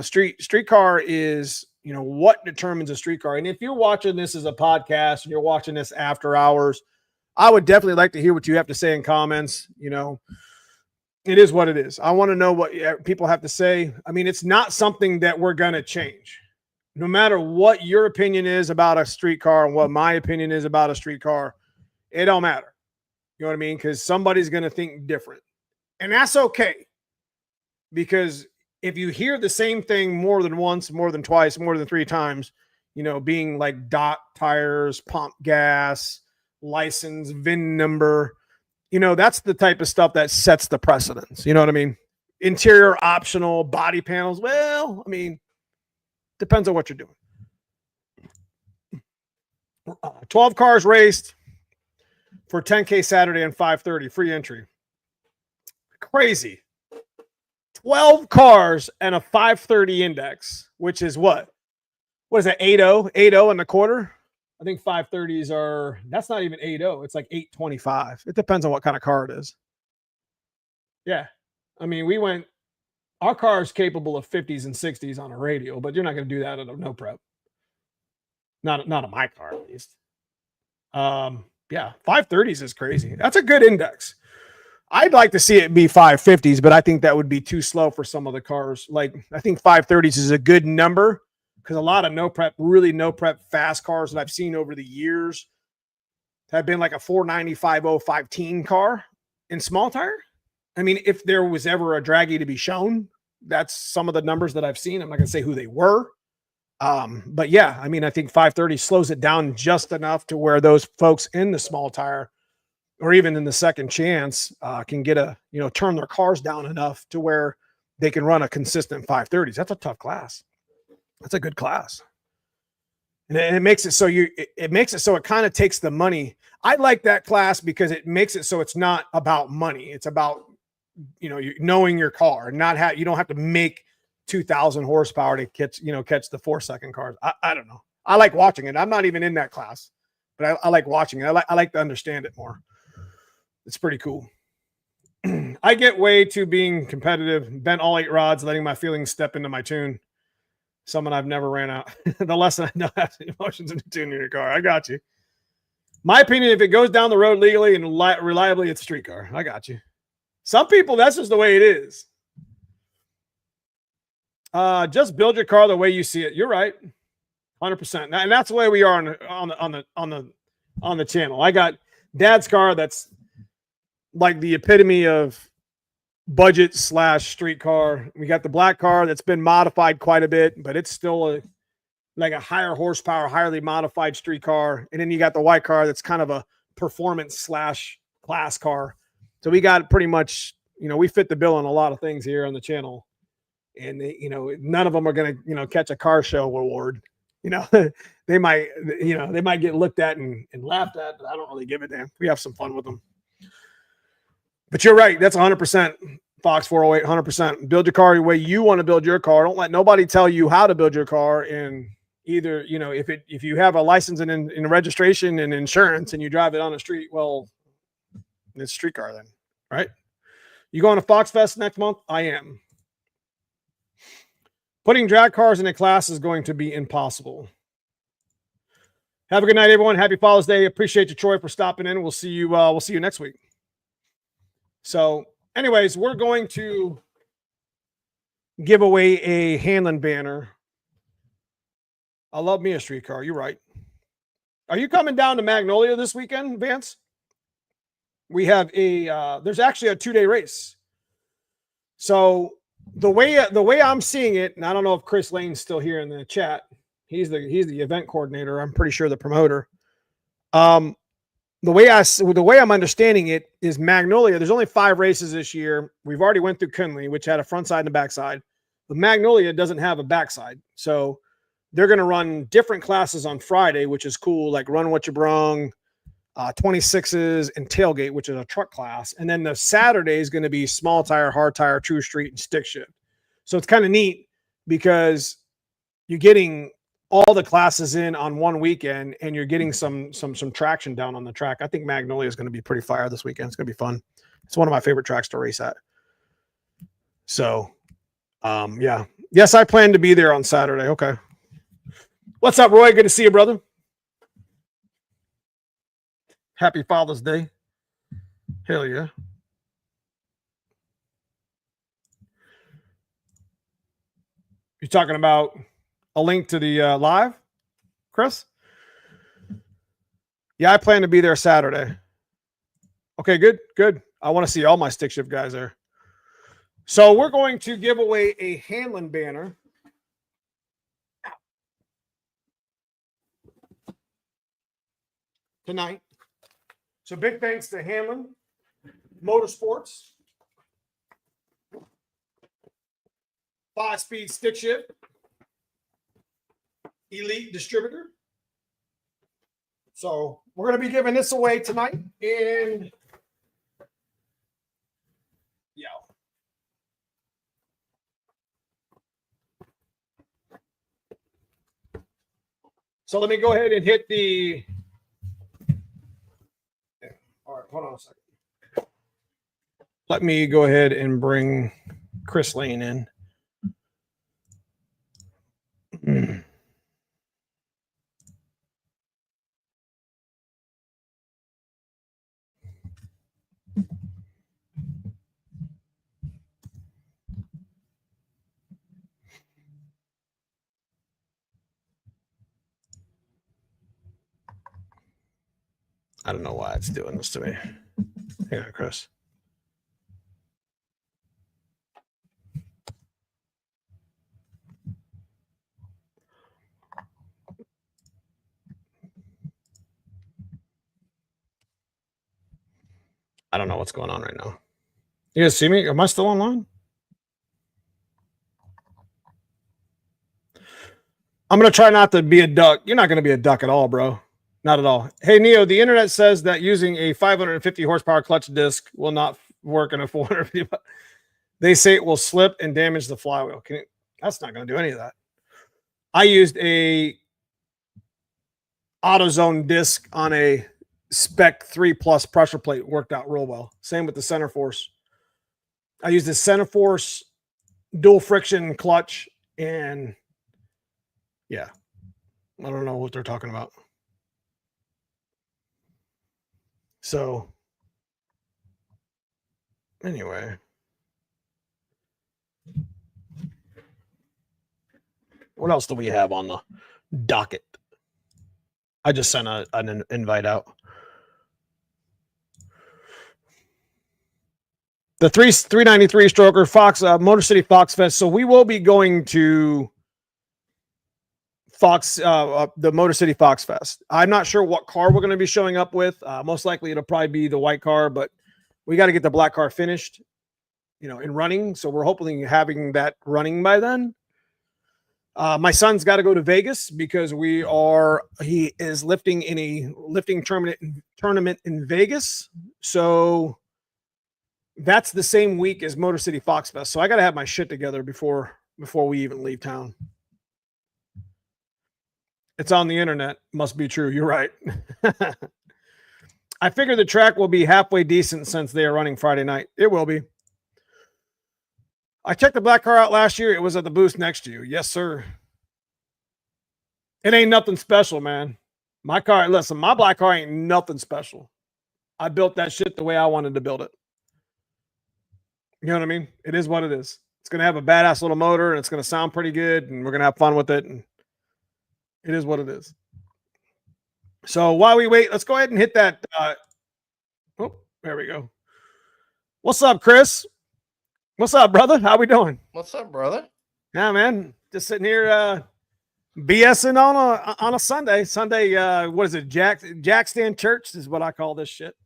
Streetcar is, what determines a streetcar. And if you're watching this as a podcast and you're watching this after hours, I would definitely like to hear what you have to say in comments. It is what it is. I want to know what people have to say. I mean, it's not something that we're going to change. No matter what your opinion is about a streetcar and what my opinion is about a streetcar, it don't matter. You know what I mean? Because somebody's going to think different. And that's okay. Because if you hear the same thing more than once, more than twice, more than 3 times, being like dot tires, pump gas, license, VIN number, that's the type of stuff that sets the precedence. You know what I mean? Interior optional, body panels. Well, I mean, depends on what you're doing. 12 cars raced for 10K Saturday and 5:30, free entry. Crazy. 12 cars and a 530 index, which is what? What is that? 8.0? 8.0 and a quarter? I think 530s are, that's not even 8.0. It's like 825. It depends on what kind of car it is. Yeah. I mean, our car is capable of 50s and 60s on a radial, but you're not going to do that at a no prep. Not on my car, at least. Yeah. 530s is crazy. That's a good index. I'd like to see it be 550s, but I think that would be too slow for some of the cars. Like, I think 530s is a good number because a lot of no prep fast cars that I've seen over the years have been like a 495.0 car in small tire. I mean, if there was ever a draggy to be shown, that's some of the numbers that I've seen. I'm not going to say who they were. But yeah, I mean, I think 530 slows it down just enough to where those folks in the small tire or even in the second chance can get turn their cars down enough to where they can run a consistent 530s. That's a tough class. That's a good class. And it makes it so it kind of takes the money. I like that class because it makes it so it's not about money. It's about, knowing your car and you don't have to make 2,000 horsepower to catch the 4-second cars. I don't know. I like watching it. I'm not even in that class, but I like watching it. I like to understand it more. It's pretty cool. I get way too being competitive, bent all 8 rods, letting my feelings step into my tune. Someone I've never ran out. The lesson I know has emotions in the tune in your car. I got you. My opinion, if it goes down the road legally and reliably, it's a street car. I got you. Some people, that's just the way it is. Just build your car the way you see it. You're right. 100%. And that's the way we are on the channel. I got Dad's car that's like the epitome of budget / street car. We got the black car that's been modified quite a bit, but it's still like a higher horsepower, highly modified street car. And then you got the white car that's kind of a performance / class car. So we got pretty much, we fit the bill on a lot of things here on the channel. And none of them are going to, catch a car show award. They might get looked at and laughed at, but I don't really give a damn. We have some fun with them. But you're right. That's 100%. Fox 408, 100%. Build your car the way you want to build your car. Don't let nobody tell you how to build your car. And either, if you have a license and registration and insurance and you drive it on the street, well, it's a street car then, right? You going to Fox Fest next month? I am. Putting drag cars in a class is going to be impossible. Have a good night, everyone. Happy Father's Day. Appreciate you, Troy, for stopping in. We'll see you. We'll see you next week. So, anyways, we're going to give away a Hanlon banner. I love me a streetcar. You're right. Are you coming down to Magnolia this weekend, Vance? We have there's actually a 2-day race. So the way I'm seeing it, and I don't know if Chris Lane's still here in the chat. He's the event coordinator. I'm pretty sure the promoter. The way I'm understanding it is Magnolia. There's only 5 races this year. We've already went through Kinley, which had a front side and a back side. But Magnolia doesn't have a backside. So they're going to run different classes on Friday, which is cool, like Run What You Brung, 26s, and Tailgate, which is a truck class. And then the Saturday is going to be small tire, hard tire, true street, and stick shift. So it's kind of neat because you're getting all the classes in on one weekend and you're getting some traction down on the track. I think Magnolia is going to be pretty fire this weekend. It's going to be fun. It's one of my favorite tracks to race at. So, yeah. Yes, I plan to be there on Saturday. Okay. What's up, Roy? Good to see you, brother. Happy Father's Day. Hell yeah. You talking about a link to the live, Chris? Yeah, I plan to be there Saturday. Okay, good. I want to see all my stick shift guys there. So we're going to give away a Hanlon banner. Tonight. So big thanks to Hanlon Motorsports, 5-speed stick shift, elite distributor. So we're going to be giving this away tonight. And yeah. So let me go ahead and hit the. All right, hold on a second. Let me go ahead and bring Chris Lane in. I don't know why it's doing this to me. Hang on, Chris. I don't know what's going on right now. You guys see me? Am I still online? I'm going to try not to be a duck. You're not going to be a duck at all, bro. Not at all. Hey, Neo, the internet says that using a 550 horsepower clutch disc will not work in a 450. They say it will slip and damage the flywheel. That's not going to do any of that. I used a AutoZone disc on a Spec 3 Plus pressure plate. Worked out real well. Same with the center force. I used the center force dual friction clutch, and yeah, I don't know what they're talking about. So anyway, what else do we have on the docket? I just sent an invite out. The 393 stroker Fox Motor City Fox Fest. So we will be going to the Motor City Fox Fest. I'm not sure what car we're going to be showing up with. Most likely it'll probably be the white car, but we got to get the black car finished, and running. So we're hopefully having that running by then. My son's got to go to Vegas because he is lifting in a lifting tournament in Vegas. So that's the same week as Motor City Fox Fest. So I got to have my shit together before we even leave town. It's on the internet. Must be true. You're right. I figure the track will be halfway decent since they are running Friday night. It will be. I checked the black car out last year. It was at the booth next to you. Yes, sir. It ain't nothing special, man. My car, listen, my black car ain't nothing special. I built that shit the way I wanted to build it. You know what I mean? It is what it is. It's going to have a badass little motor and it's going to sound pretty good and we're going to have fun with it. And it is what it is. So while we wait, let's go ahead and hit that. Oh, there we go. What's up, Chris? What's up, brother? How we doing? What's up, brother? Yeah, man. Just sitting here BSing on a Sunday. What is it? Jack Stand Church is what I call this shit.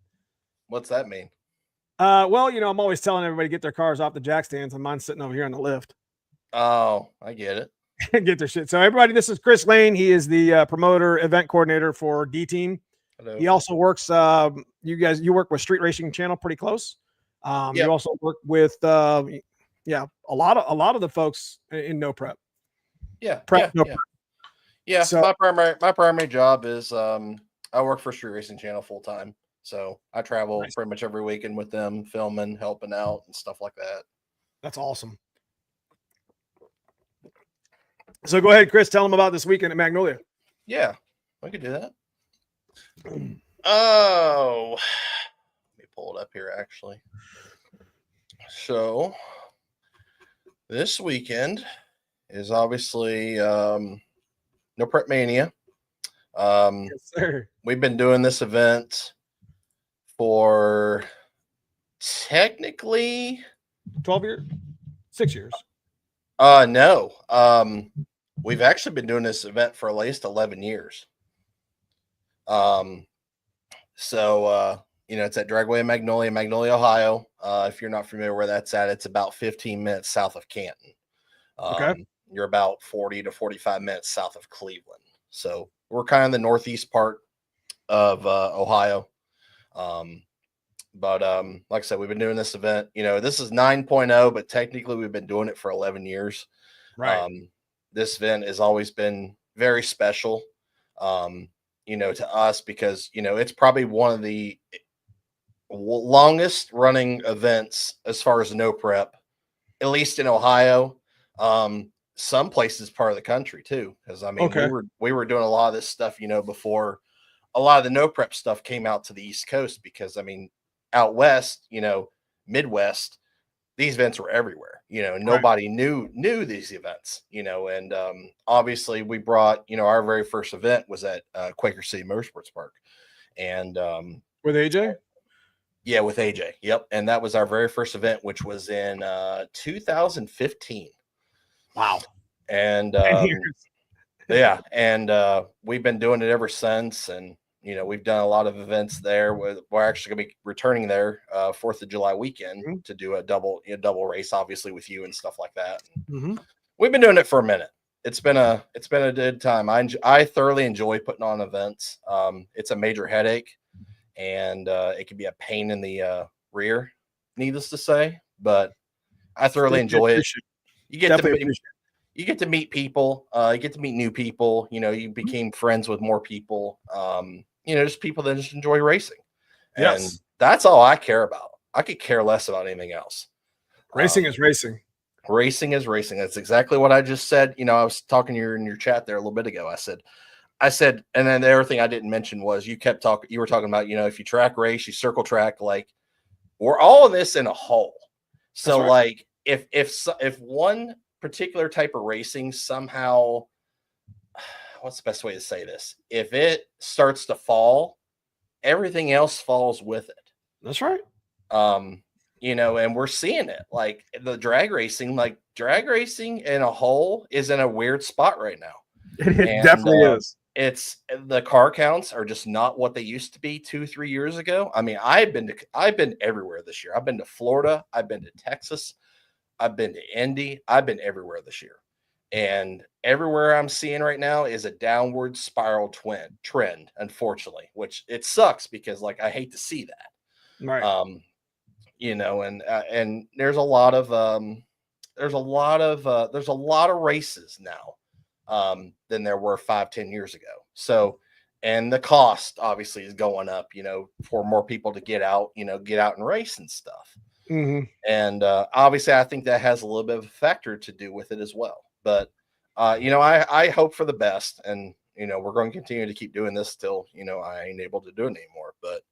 What's that mean? Well, I'm always telling everybody to get their cars off the jack stands and mine's sitting over here on the lift. Oh, I get it. Get their shit. So everybody, this is Chris Lane. He is the promoter, event coordinator for D Team. Hello. He also works, you work with Street Racing Channel pretty close. Yep. You also work with, a lot of the folks in No Prep. Yeah. Prep, yeah. no yeah. prep. Yeah. So, my primary job is I work for Street Racing Channel full time. So I travel pretty much every weekend with them, filming, helping out, and stuff like that. That's awesome. So go ahead, Chris. Tell them about this weekend at Magnolia. Yeah, we could do that. Oh, let me pull it up here, actually. So this weekend is obviously No Prep Mania. Yes, sir. We've been doing this event for technically 12 years, 6 years. No. We've actually been doing this event for at least 11 years. So it's at Dragway in Magnolia, Ohio. If you're not familiar where that's at, it's about 15 minutes south of Canton. Okay. You're about 40 to 45 minutes south of Cleveland. So we're kind of the northeast part of Ohio. But like I said, we've been doing this event, this is 9.0, but technically we've been doing it for 11 years. Right. This event has always been very special, to us because, it's probably one of the longest running events as far as No Prep, at least in Ohio. Some places part of the country too. Cause Okay. we were doing a lot of this stuff, before a lot of the No Prep stuff came out to the East Coast, because out west, Midwest, these events were everywhere. Nobody knew these events, and obviously we brought, our very first event was at Quaker City Motorsports Park. And with AJ? Yeah, with AJ. Yep. And that was our very first event, which was in 2015. Wow. And yeah, and we've been doing it ever since. And we've done a lot of events there. We're actually going to be returning there 4th of July weekend to do a double race, obviously, with you and stuff like that. Mm-hmm. We've been doing it for a minute. It's been a good time. I thoroughly enjoy putting on events. It's a major headache, and it can be a pain in the rear, needless to say. But I thoroughly enjoy it. You get to meet people. You get to meet new people. You became friends with more people. Just people that just enjoy racing. Yes. And that's all I care about. I could care less about anything else. Racing is racing. Racing is racing. That's exactly what I just said. I was talking to you in your chat there a little bit ago. I said, and then the other thing I didn't mention was you were talking about, if you track race, you circle track, like we're all in this in a whole. So right. Like if one particular type of racing somehow, what's the best way to say this? If it starts to fall, everything else falls with it. That's right. And we're seeing it, like the drag racing in a whole is in a weird spot right now. It definitely is. It's the car counts are just not what they used to be 2-3 years ago. I've been everywhere this year. I've been to Florida. I've been to Texas. I've been to Indy. I've been everywhere this year. And everywhere I'm seeing right now is a downward spiral trend, unfortunately, which it sucks because I hate to see that. Right. And there's a lot of races now than there were 5-10 years ago. So, and the cost obviously is going up, for more people to get out and race and stuff. And obviously, I think that has a little bit of a factor to do with it as well. But I hope for the best, and we're going to continue to keep doing this till I ain't able to do it anymore. But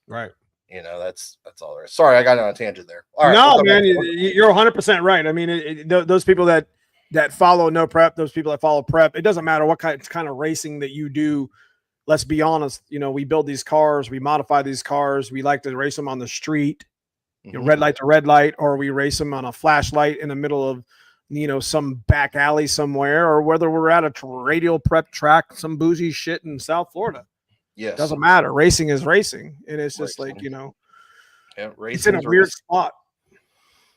right. That's all there is. Sorry, I got on a tangent there. All right, no, man, you're 100% right. I mean, those people that follow no prep, those people that follow prep, it doesn't matter what kind of racing that you do. Let's be honest. We build these cars, we modify these cars. We like to race them on the street, red light to red light, or we race them on a flashlight in the middle of some back alley somewhere, or whether we're at a radial prep track, some bougie shit in South Florida. Yes. Doesn't matter. Racing is racing. And it's just like, it's in a weird spot.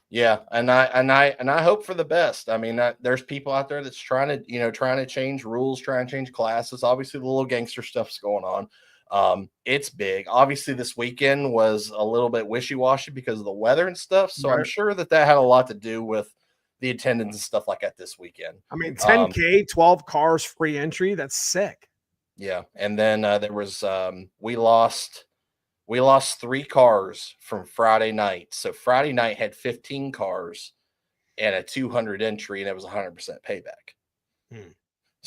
Yeah. And I hope for the best. I mean, there's people out there that's trying to change rules, trying to change classes. Obviously the little gangster stuff's going on. It's big. Obviously this weekend was a little bit wishy-washy because of the weather and stuff. So right. I'm sure that had a lot to do with the attendance and stuff like that this weekend. I mean, 10K, 12 cars, free entry. That's sick. Yeah, and then there was we lost 3 cars from Friday night. So Friday night had 15 cars and a 200 entry, and it was 100% payback.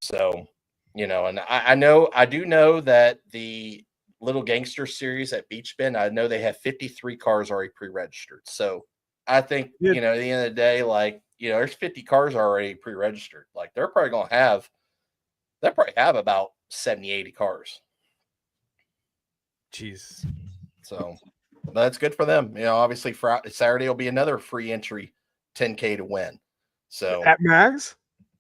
So and I do know that the Little Gangster series at Beach Bend, I know they have 53 cars already pre-registered. So I think at the end of the day, like there's 50 cars already pre-registered. Like they'll probably have about 70, 80 cars. Jeez. So that's good for them. Obviously Saturday will be another free entry 10K to win. So at Mags?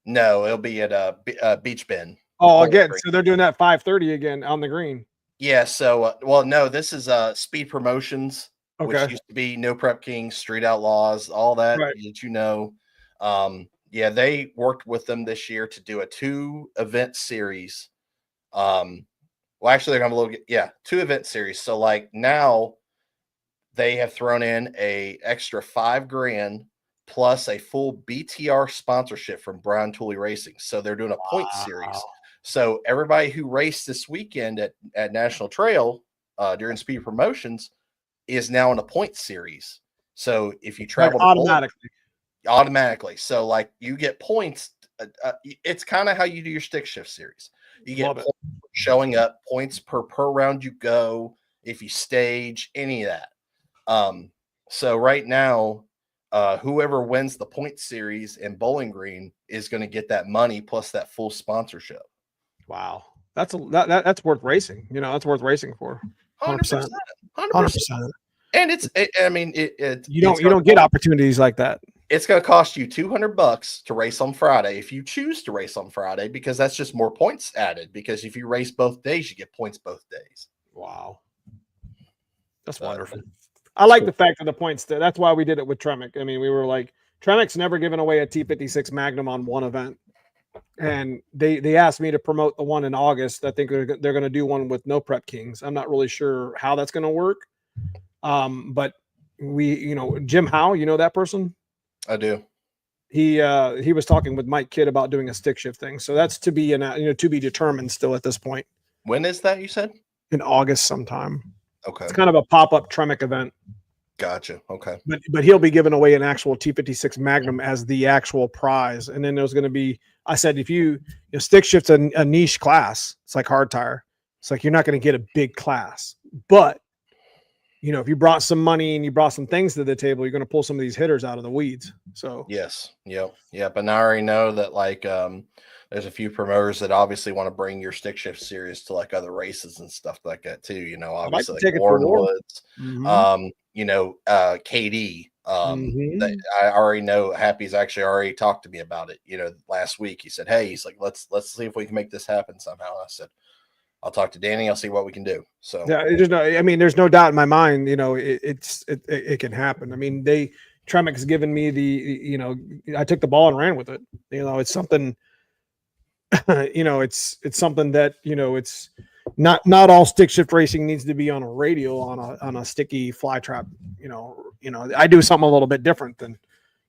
No, it'll be at Beach Bend. Oh, again. So they're doing that 5:30 again on the green. Yeah. So, no, this is Speed Promotions, which used to be No Prep Kings, Street Outlaws, all that that yeah, they worked with them this year to do a 2-event series. Well, actually, they're going to 2-event series. So, like now, they have thrown in a extra $5,000 plus a full BTR sponsorship from Brian Tooley Racing. So they're doing a point series. So everybody who raced this weekend at National Trail during Speed Promotions is now in a point series. So if you travel automatically, so like you get points. It's kind of how you do your stick shift series. You get points for showing up, points per round you go, if you stage, any of that. So right now, whoever wins the point series in Bowling Green is going to get that money plus that full sponsorship. Wow. That's worth racing. That's worth racing for. 100%. 100%. And you don't get opportunities like that. It's going to cost you $200 to race on Friday if you choose to race on Friday, because that's just more points added. Because if you race both days, you get points both days. Wow. That's wonderful. I like the fact of the points. That's why we did it with Tremec. I mean, we were like, Tremec's never given away a T56 Magnum on one event. And they asked me to promote the one in August. I think they're going to do one with No Prep Kings. I'm not really sure how that's going to work. But we, Jim Howe, that person? I do. He was talking with Mike Kidd about doing a stick shift thing. So that's to be to be determined still at this point. When is that, you said? In August sometime. Okay. It's kind of a pop-up Tremec event. Gotcha. Okay. But he'll be giving away an actual T56 Magnum as the actual prize. And then there's going to be, I said, if you stick shift's a niche class, it's like hard tire. It's like you're not going to get a big class. But, if you brought some money and you brought some things to the table, you're going to pull some of these hitters out of the weeds. So yes. Yep. And I already know that there's a few promoters that obviously want to bring your stick shift series to like other races and stuff like that too. Obviously like Warren Woods, KD. That I already know. Happy's actually already talked to me about it. Last week he said, "Hey, he's like, let's see if we can make this happen somehow." I said, "I'll talk to Danny. I'll see what we can do." So yeah, there's no doubt in my mind. It can happen. I mean, Tremec's given me I took the ball and ran with it. It's something. It's something that it's not all stick shift racing needs to be on a radial on a sticky fly trap. I do something a little bit different than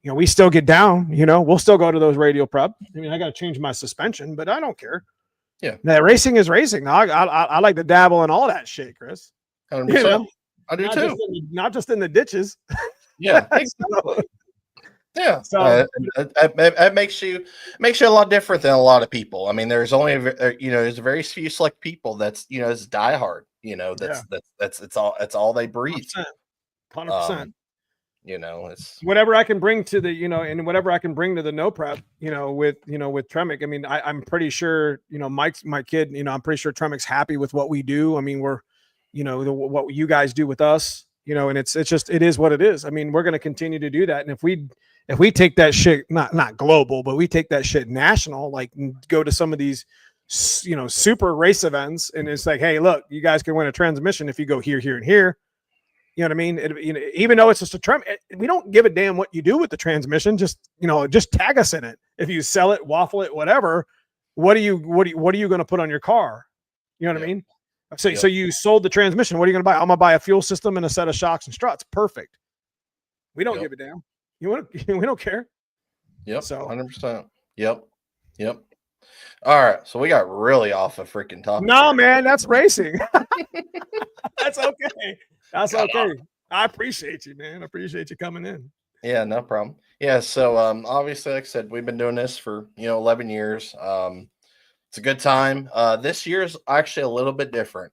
we still get down. We'll still go to those radial prep. I mean, I got to change my suspension, but I don't care. Yeah, that racing is racing. I like to dabble in all that shit, Chris. 100%. I do too. Not just in the ditches. Yeah, exactly. Yeah, So it makes you a lot different than a lot of people. I mean, there's only there's very few select people that's it's diehard. yeah, It's all they breathe. 100%, 100%. Um, it's Whatever I can bring to the, and whatever I can bring to the no prep, with Tremic. I mean, I'm pretty sure, Mike's my kid, I'm pretty sure Tremic's happy with what we do. I mean, we're, what you guys do with us, and it's just, it is what it is. I mean, we're going to continue to do that. And if we take that shit, not global, but we take that shit national, like go to some of these, super race events. And it's like, hey, look, you guys can win a transmission if you go here, here, and here. You know what I mean? Even though it's just a term, we don't give a damn what you do with the transmission. Just just tag us in it. If you sell it, waffle it, whatever. What are you going to put on your car? You know what I mean? So you sold the transmission. What are you going to buy? I'm going to buy a fuel system and a set of shocks and struts. Perfect. We don't give a damn. We don't care. Yep. So 100%. Yep. All right. So we got really off a freaking topic. No, man, that's racing. That's okay. That's okay. I appreciate you, man. I appreciate you coming in. Yeah, no problem. Yeah, so obviously, like I said, we've been doing this for 11 years. It's a good time. This year is actually a little bit different.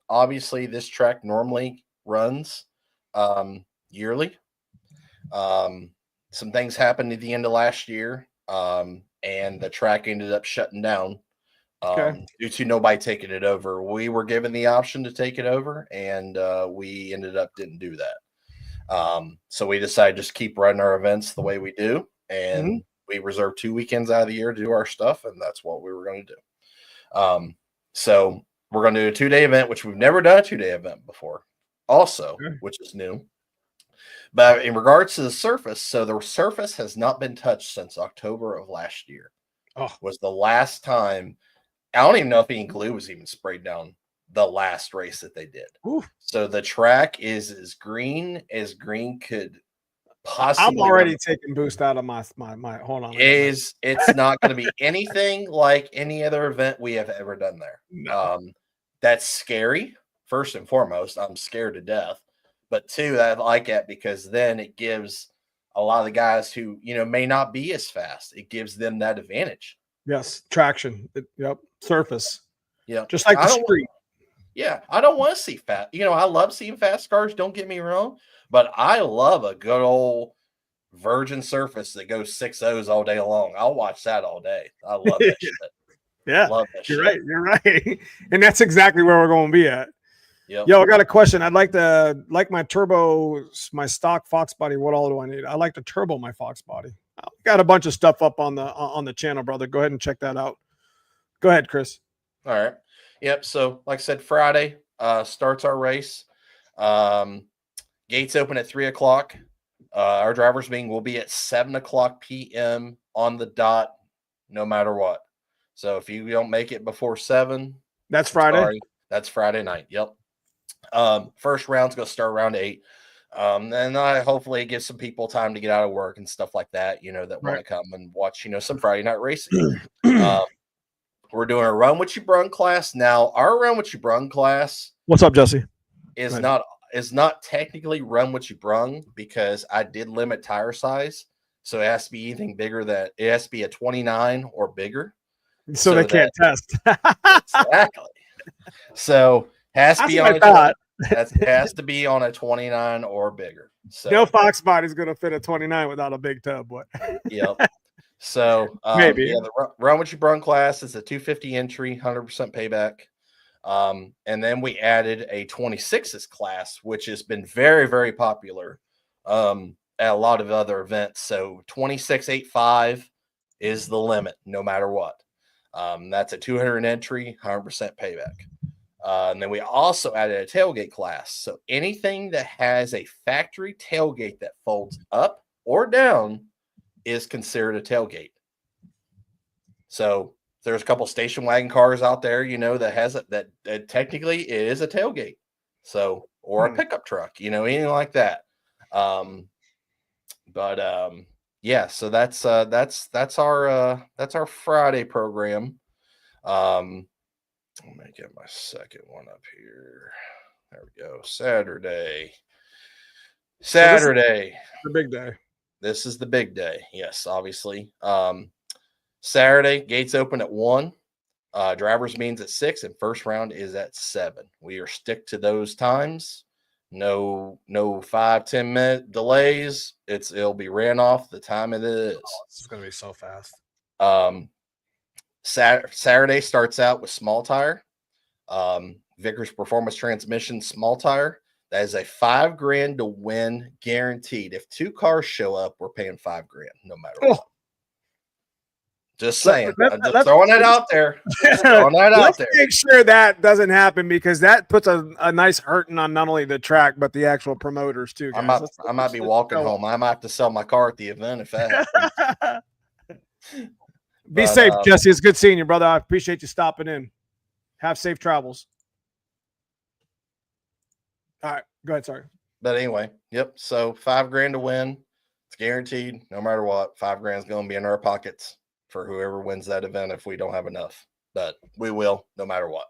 Obviously, this track normally runs yearly. Some things happened at the end of last year, and the track ended up shutting down. Due to nobody taking it over. We were given the option to take it over, and we ended up didn't do that. So we decided to just keep running our events the way we do, and we reserved 2 weekends out of the year to do our stuff, and that's what we were going to do. So we're going to do a 2-day event, which we've never done a 2-day event before, also, which is new. But in regards to the surface, so the surface has not been touched since October of last year. Was the last time. I don't even know if any glue was even sprayed down the last race that they did. Oof. So the track is as green could possibly. I'm already taking boost out of my hold on. It's not going to be anything like any other event we have ever done there. No. That's scary. First and foremost, I'm scared to death. But 2, I like it because then it gives a lot of the guys who, may not be as fast. It gives them that advantage. Yes, traction. Yep, surface. Yeah, just like the street. I don't want to see fast. I love seeing fast cars. Don't get me wrong, but I love a good old virgin surface that goes 6.0s all day long. I'll watch that all day. I love that shit. Yeah, love that you're shit. right. You're right, and that's exactly where we're going to be at. Yep. Yo, I got a question. I'd like my turbo, my stock foxbody. What all do I need? I like to turbo my foxbody. Got a bunch of stuff up on the channel, brother. Go ahead and check that out. Go ahead, Chris. All right. Yep. So, like I said, Friday starts our race. Gates open at 3:00. Our driver's meeting will be at 7:00 p.m. on the dot, no matter what. So, if you don't make it before 7, that's Friday. Sorry, that's Friday night. Yep. First round's going to start around 8. And hopefully it gives some people time to get out of work and stuff like that, that want to come and watch, some Friday night racing. We're doing a run what you brung class. Now, our run what you brung class. What's up, Jesse? Is not technically run what you brung because I did limit tire size. So it has to be anything bigger than it has to be a 29 or bigger. So they can't test. Exactly. So has to be on has to be on a 29 or bigger. So no foxbody is going to fit a 29 without a big tub. What? Yep. So maybe the run what you brung class is a 250 entry, 100% payback. And then we added a 26s class, which has been very, very popular at a lot of other events. So 26.85 is the limit, no matter what. That's a 200 entry, 100% payback. And then we also added a tailgate class. So anything that has a factory tailgate that folds up or down is considered a tailgate. So there's a couple station wagon cars out there, that has it that technically it is a tailgate. So, or a pickup truck, anything like that. Yeah, so that's our Friday program. Let me get my second one up here. There we go. Saturday. Saturday. The big day. This is the big day. Yes, obviously. Saturday, gates open at 1. Drivers means at 6, and first round is at 7. We are stick to those times. No 5-10 minute delays. It'll be ran off the time it is. Oh, this is gonna be so fast. Saturday starts out with small tire. Vickers Performance Transmission small tire. That is a $5,000 to win guaranteed. If 2 cars show up, we're paying $5,000 no matter what. Just saying. Just throwing it out there. Let's make sure that doesn't happen, because that puts a nice hurting on not only the track but the actual promoters too. Guys. I might be walking home. I might have to sell my car at the event if that happens. Be safe, Jesse. It's good seeing you, brother. I appreciate you stopping in. Have safe travels. All right, go ahead. Sorry. But anyway, yep. So $5,000 to win. It's guaranteed. No matter what, $5,000 is going to be in our pockets for whoever wins that event if we don't have enough. But we will, no matter what.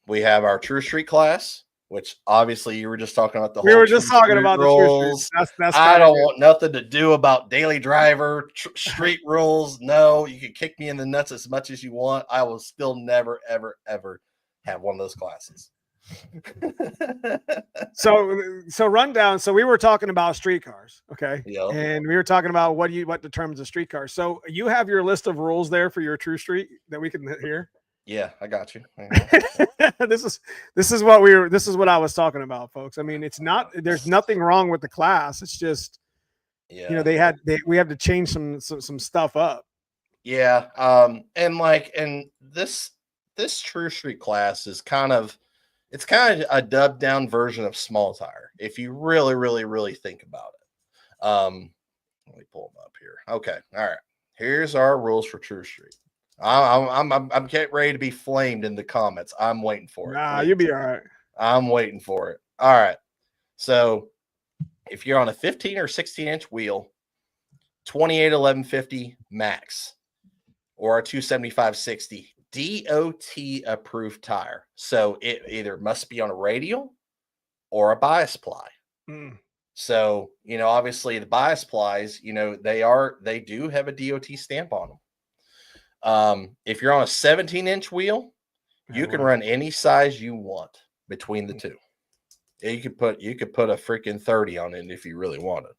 We have our True Street class, which obviously you were just talking about the whole. We were just talking about rules. The True Street. That's I don't want nothing to do about daily driver street rules. No, you can kick me in the nuts as much as you want. I will still never, ever, ever have one of those classes. So rundown. So we were talking about streetcars, okay? Yep. And we were talking about what determines a streetcar. So you have your list of rules there for your True Street that we can hear. Yeah, I got you. This is what I was talking about, folks. I mean, there's nothing wrong with the class. It's just, we have to change some stuff up. Yeah. And this True Street class is kind of a dubbed down version of small tire, if you really, really, really think about it. Let me pull them up here. Okay. All right. Here's our rules for True Street. I'm getting ready to be flamed in the comments. I'm waiting for it. Nah, you'll be all right. I'm waiting for it. All right. So if you're on a 15 or 16-inch wheel, 281150 max, or a 275/60 DOT approved tire. So it either must be on a radial or a bias ply. So, obviously the bias plies, they do have a DOT stamp on them. If you're on a 17-inch wheel, you can run any size you want between the two. You could put a freaking 30 on it if you really wanted.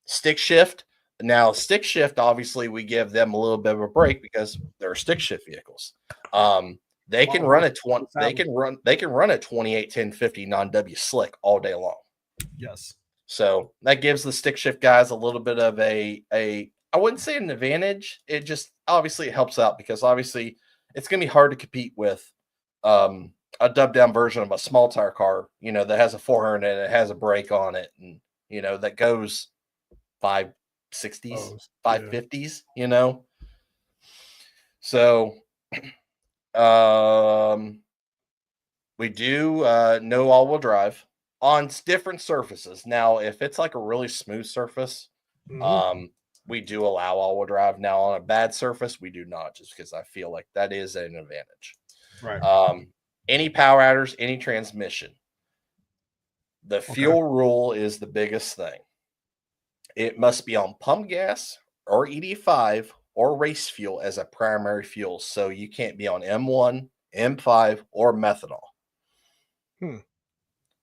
Stick shift. Now, stick shift, obviously, we give them a little bit of a break because they're stick shift vehicles. They can run a 281050 non-W slick all day long. Yes. So that gives the stick shift guys a little bit of a I wouldn't say an advantage. It just obviously it helps out because obviously it's going to be hard to compete with a dubbed down version of a small tire car, that has a 400 and it has a brake on it, and that goes 560s, 550s, So we do no all-wheel drive on different surfaces. Now, if it's like a really smooth surface, we do allow all-wheel drive. Now, on a bad surface, we do not, just because I feel like that is an advantage. Right. Any power adders, any transmission. The fuel rule is the biggest thing. It must be on pump gas or ED5 or race fuel as a primary fuel. So you can't be on M1, M5, or methanol.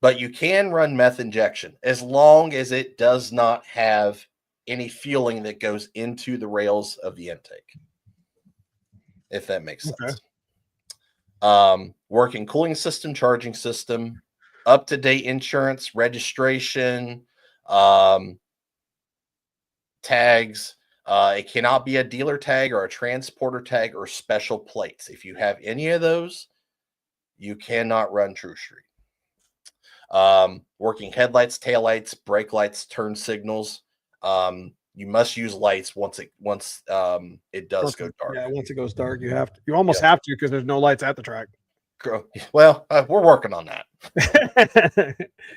But you can run meth injection as long as it does not have any fueling that goes into the rails of the intake, if that makes sense. Working cooling system, charging system, up-to-date insurance, registration, tags. It cannot be a dealer tag or a transporter tag or special plates. If you have any of those, you cannot run True Street. Working headlights, taillights, brake lights, turn signals. You must use lights once it does go dark. Yeah, once it goes dark, you almost have to because there's no lights at the track. Well, we're working on that.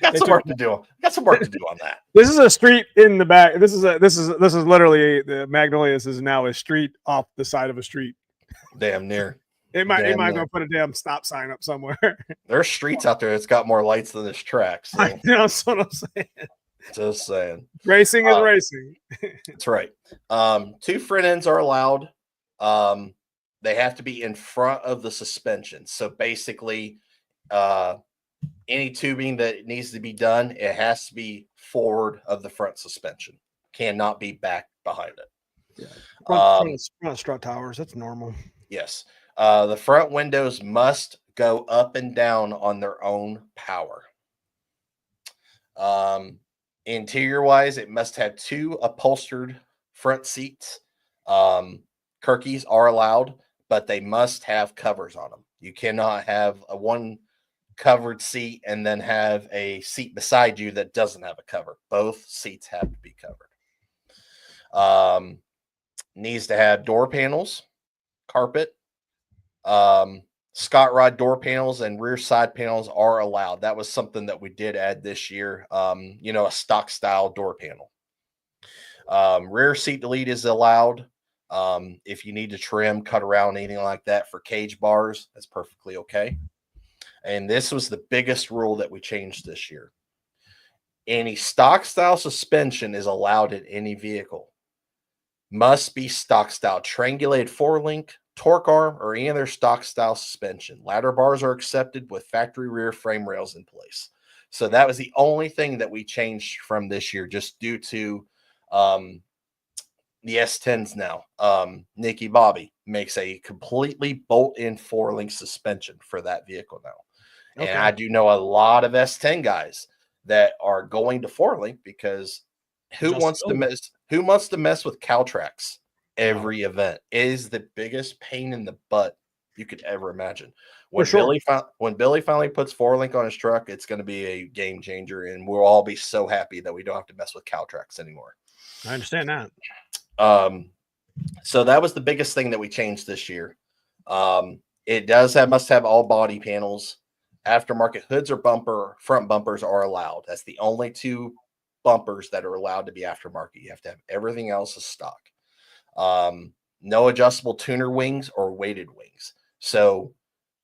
Got some work to do on that. This is a street in the back. This is literally the Magnolias is now a street off the side of a street. Damn near. It might Damn go near. put a damn stop sign up somewhere. There's streets out there that's got more lights than this track. So I know, that's what I'm saying. just saying. Racing is racing. That's right. 2 front ends are allowed. They have to be in front of the suspension. So basically, any tubing that needs to be done, it has to be forward of the front suspension. Cannot be back behind it. Yeah. Front strut towers. That's normal. Yes. The front windows must go up and down on their own power. Interior wise, it must have 2 upholstered front seats. Kirkies are allowed, but they must have covers on them. You cannot have a one covered seat and then have a seat beside you that doesn't have a cover. Both seats have to be covered. Needs to have door panels, carpet. Scott rod door panels and rear side panels are allowed. That was something that we did add this year. A stock style door panel. Rear seat delete is allowed. If you need to trim, cut around, anything like that for cage bars, that's perfectly okay. And this was the biggest rule that we changed this year. Any stock style suspension is allowed in any vehicle. Must be stock style, triangulated 4-link, torque arm, or any other stock style suspension. Ladder bars are accepted with factory rear frame rails in place. So that was the only thing that we changed from this year, just due to the S10s now. Nicky Bobby makes a completely bolt-in 4-link suspension for that vehicle now. Okay. And I do know a lot of S10 guys that are going to 4-link because who wants to mess with cow tracks every event? It is the biggest pain in the butt you could ever imagine. When Billy finally puts 4-link on his truck, it's going to be a game changer, and we'll all be so happy that we don't have to mess with cow tracks anymore. I understand that. So that was the biggest thing that we changed this year. It must have all body panels. Aftermarket hoods or front bumpers are allowed. That's the only 2 bumpers that are allowed to be aftermarket. You have to have everything else as stock. No adjustable tuner wings or weighted wings. So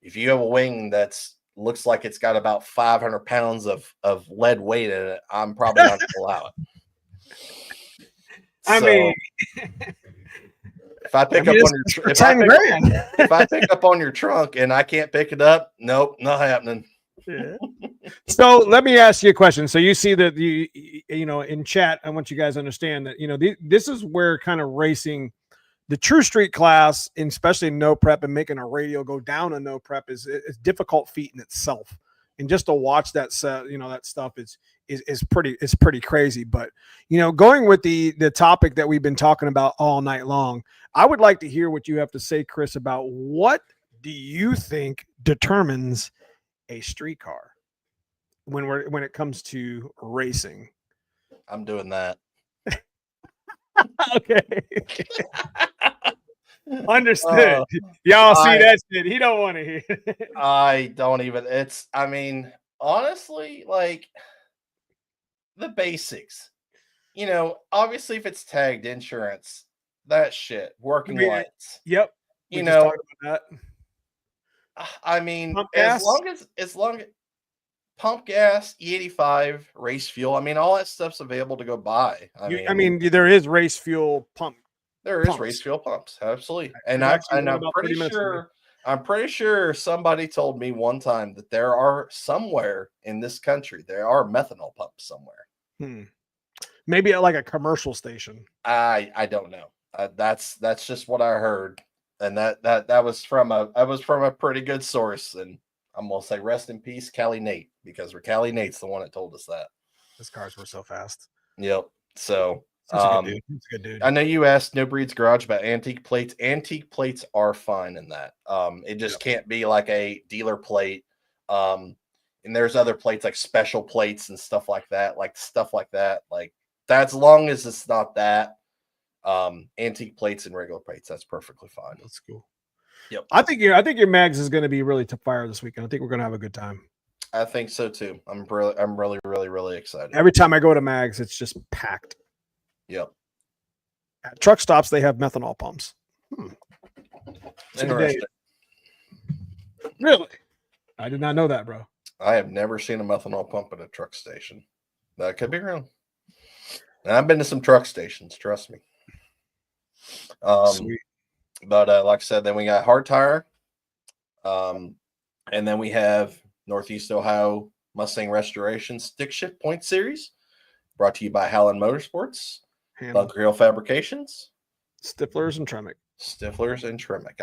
if you have a wing that's looks like it's got about 500 pounds of lead weight in it, I'm probably not going to allow it. I mean, if I pick up on your if I pick up on your trunk and I can't pick it up, nope, not happening. Yeah. So let me ask you a question. So you see that in chat, I want you guys to understand that this is where kind of racing, the true street class, and especially no prep and making a radial go down a no prep is difficult feat in itself. And just to watch that that stuff is pretty crazy. But going with the topic that we've been talking about all night long, I would like to hear what you have to say, Chris, about what do you think determines a street car when it comes to racing? I'm doing that. Okay. Understood. Y'all see that shit. He don't want to hear it. I don't even. Honestly, like the basics. Obviously, if it's tagged, insurance, that shit, working lights. Yep. I mean, as long as pump gas, E85, race fuel. I mean, all that stuff's available to go buy. I mean, there is race fuel pump. There is race fuel pumps, absolutely. And I'm pretty sure somebody told me one time that there are somewhere in this country there are methanol pumps somewhere. Maybe at like a commercial station. I don't know. That's just what I heard, and that was from a pretty good source. And I'm gonna say rest in peace, Cali Nate, because Cali Nate's the one that told us that. His cars were so fast. Yep. So. He's a good dude. I know you asked No Breed's Garage about antique plates. Antique plates are fine in that. It just can't be like a dealer plate. And there's other plates like special plates and stuff like that. Like that's as long as it's not that. Antique plates and regular plates, that's perfectly fine. That's cool. Yep. I think your mags is going to be really to fire this weekend. I think we're going to have a good time. I think so too. I'm really excited. Every time I go to mags, it's just packed. Yep. At truck stops, they have methanol pumps. Interesting. Really? I did not know that, bro. I have never seen a methanol pump at a truck station. That could be real. And I've been to some truck stations, trust me. Sweet. But like I said, then we got Hard Tire. And then we have Northeast Ohio Mustang Restoration Stick Shift Point Series, brought to you by Howland Motorsports, Bunker Hill Fabrications, Stiflers and Tremec. Stiflers and Tremec.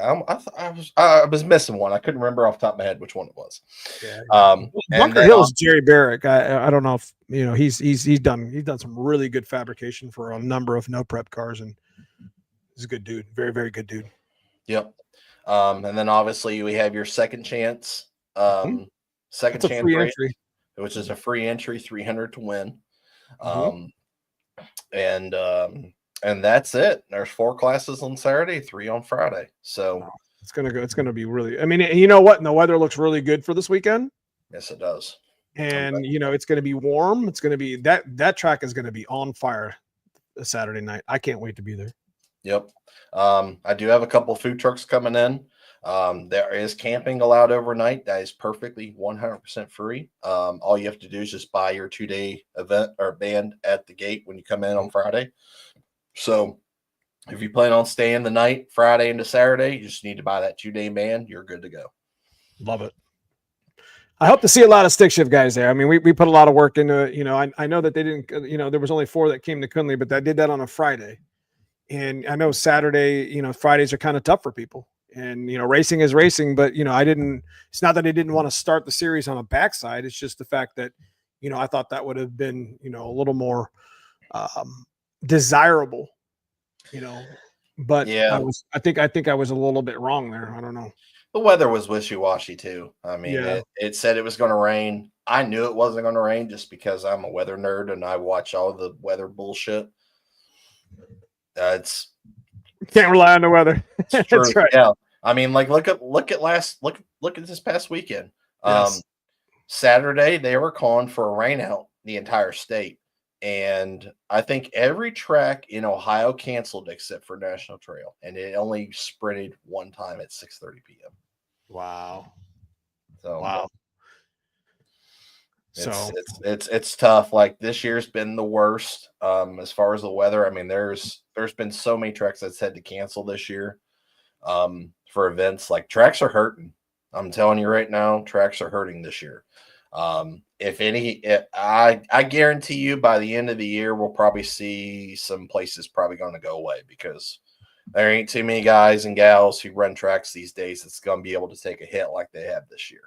I was missing one. I couldn't remember off the top of my head which one it was. Yeah. Bunker Bunker Hill's Jerry Barrick. I don't know if you know he's done some really good fabrication for a number of no prep cars, and he's a good dude. Very, very good dude. Yep. And then obviously we have your Second Chance. Second Chance race, entry, which is a free entry, 300 to win. And that's it. There's 4 classes on Saturday, 3 on Friday. So it's gonna be really. I mean, you know what? And the weather looks really good for this weekend. Yes, it does. And you know, it's gonna be warm. It's gonna be that track is gonna be on fire Saturday night. I can't wait to be there. Yep. I do have a couple food trucks coming in. There is camping allowed overnight. That is perfectly 100% free. All you have to do is just buy your 2-day event or band at the gate when you come in on Friday. So if you plan on staying the night, Friday into Saturday, you just need to buy that 2-day band. You're good to go. Love it. I hope to see a lot of stick shift guys there. I mean, we put a lot of work into it. You know, I know that they didn't, you know, there was only 4 that came to Kunle, but I did that on a Friday. And I know Saturday, you know, Fridays are kind of tough for people. And, you know, racing is racing, but, you know, it's not that I didn't want to start the series on a backside. It's just the fact that, you know, I thought that would have been, you know, a little more desirable, you know, but yeah, I think I was a little bit wrong there. I don't know. The weather was wishy-washy too. I mean, it said it was going to rain. I knew it wasn't going to rain just because I'm a weather nerd and I watch all the weather bullshit. Can't rely on the weather. That's right. Yeah. I mean, like look at this past weekend. Yes. Saturday they were calling for a rain out the entire state. And I think every track in Ohio canceled except for National Trail. And it only sprinted one time at 6:30 p.m. Wow. So wow. It's tough. Like this year's been the worst as far as the weather. I mean, there's been so many tracks that's had to cancel this year for events. Like tracks are hurting. I'm telling you right now, tracks are hurting this year. I guarantee you by the end of the year, we'll probably see some places probably going to go away because there ain't too many guys and gals who run tracks these days that's going to be able to take a hit like they have this year.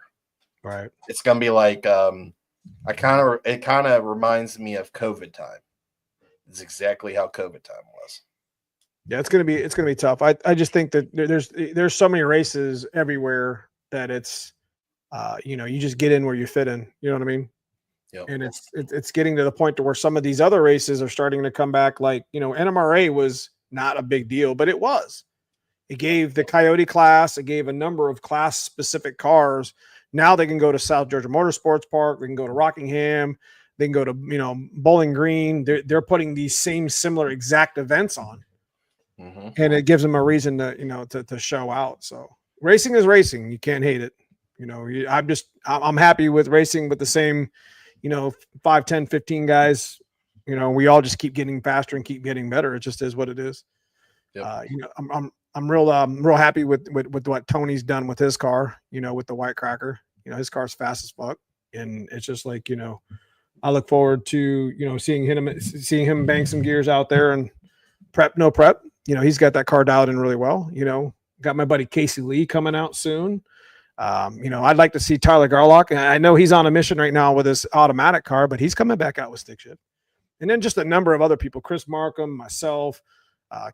Right. It's going to be like, it kind of reminds me of COVID time. It's exactly how COVID time was. Yeah, it's gonna be tough. I just think that there's so many races everywhere that it's you know, you just get in where you fit in. You know what I mean? Yep. And it's getting to the point to where some of these other races are starting to come back. Like, you know, NMRA was not a big deal, but it was. It gave the Coyote class. It gave a number of class specific cars. Now they can go to South Georgia Motorsports Park. They can go to Rockingham. They can go to, you know, Bowling Green. They're putting these same similar exact events on, and it gives them a reason to, you know, to show out. So racing is racing. You can't hate it. You know, I'm happy with racing with the same, you know, 5, 10, 15 guys. You know, we all just keep getting faster and keep getting better. It just is what it is. Yep. You know, I'm real happy with what Tony's done with his car, you know, with the White Cracker. You know, his car's fast as fuck. And it's just like, you know, I look forward to, you know, seeing him bang some gears out there and no prep. You know, he's got that car dialed in really well. You know, got my buddy Casey Lee coming out soon. You know, I'd like to see Tyler Garlock. And I know he's on a mission right now with his automatic car, but he's coming back out with stick shift. And then just a number of other people, Chris Markham, myself,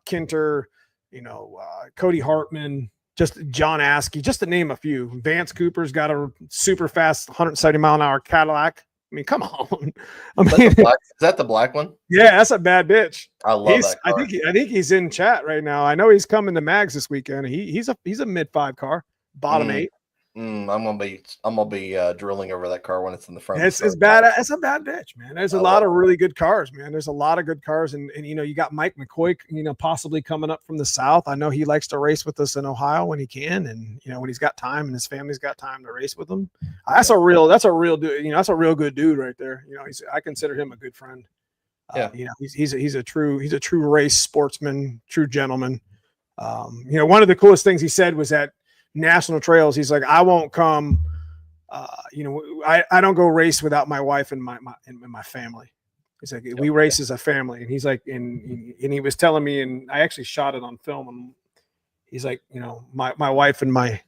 Kinter, you know, Cody Hartman, just John Askey, just to name a few. Vance Cooper's got a super fast 170-mile-an-hour Cadillac. I mean, come on. Is that the black one? Yeah, that's a bad bitch. I love that car. I think he's in chat right now. I know he's coming to Mags this weekend. He's a mid-5 car, bottom 8. I'm gonna be drilling over that car when it's in the front. It's bad. It's a bad bitch, man. There's a lot of really good cars, man. There's a lot of good cars, and you got Mike McCoy, possibly coming up from the south. I know he likes to race with us in Ohio when he can, and when he's got time and his family's got time to race with him. That's a real dude. That's a real good dude right there. I consider him a good friend. He's a true race sportsman, true gentleman. One of the coolest things he said was at national trails, he's like, I won't come. I don't go race without my wife and my family. He's like, we race as a family. And he's like, and he was telling me, and I actually shot it on film. And he's like, my wife and my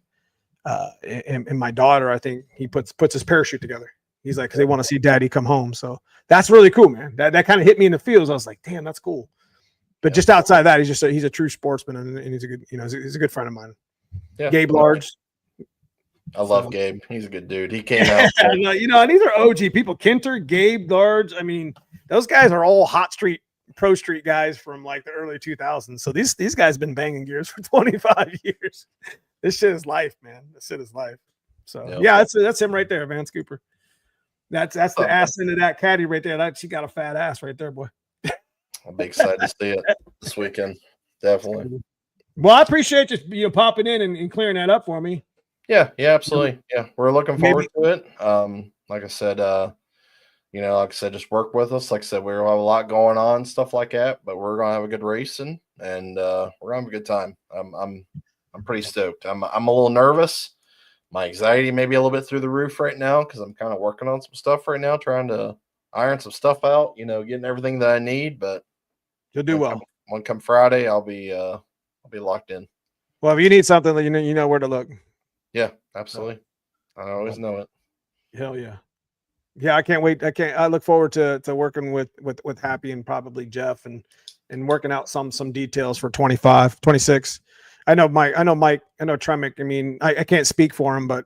daughter, I think he puts his parachute together. He's like, because they want to see daddy come home. So that's really cool, man. That kind of hit me in the feels. I was like, damn, that's cool. But just outside of that, he's a true sportsman, and he's a good, he's a good friend of mine. Yeah. Gabe Large. I love Gabe. He's a good dude. He came out. And these are OG people. Kinter, Gabe Large. I mean, those guys are all pro street guys from like the early 2000s. So these guys been banging gears for 25 years. This shit is life, man. This shit is life. So that's him right there, Vance Cooper. That's the ass into that caddy right there. She got a fat ass right there, boy. I'll be excited to see it this weekend. Definitely. Well, I appreciate you popping in and clearing that up for me. Yeah, absolutely. Yeah, we're looking forward to it. Like I said, just work with us. Like I said, we have a lot going on, stuff like that. But we're gonna have a good racing, and we're gonna have a good time. I'm pretty stoked. I'm a little nervous. My anxiety may be a little bit through the roof right now because I'm kind of working on some stuff right now, trying to iron some stuff out. Getting everything that I need. But you'll do well. When come Friday, I'll be locked in. Well, if you need something, you know where to look. Yeah, absolutely. I always know it. Hell yeah. Yeah, I can't wait. I look forward to working with Happy and probably Jeff and working out some details for 25, 26. I know Mike, I know Tremick. I mean, I can't speak for him, but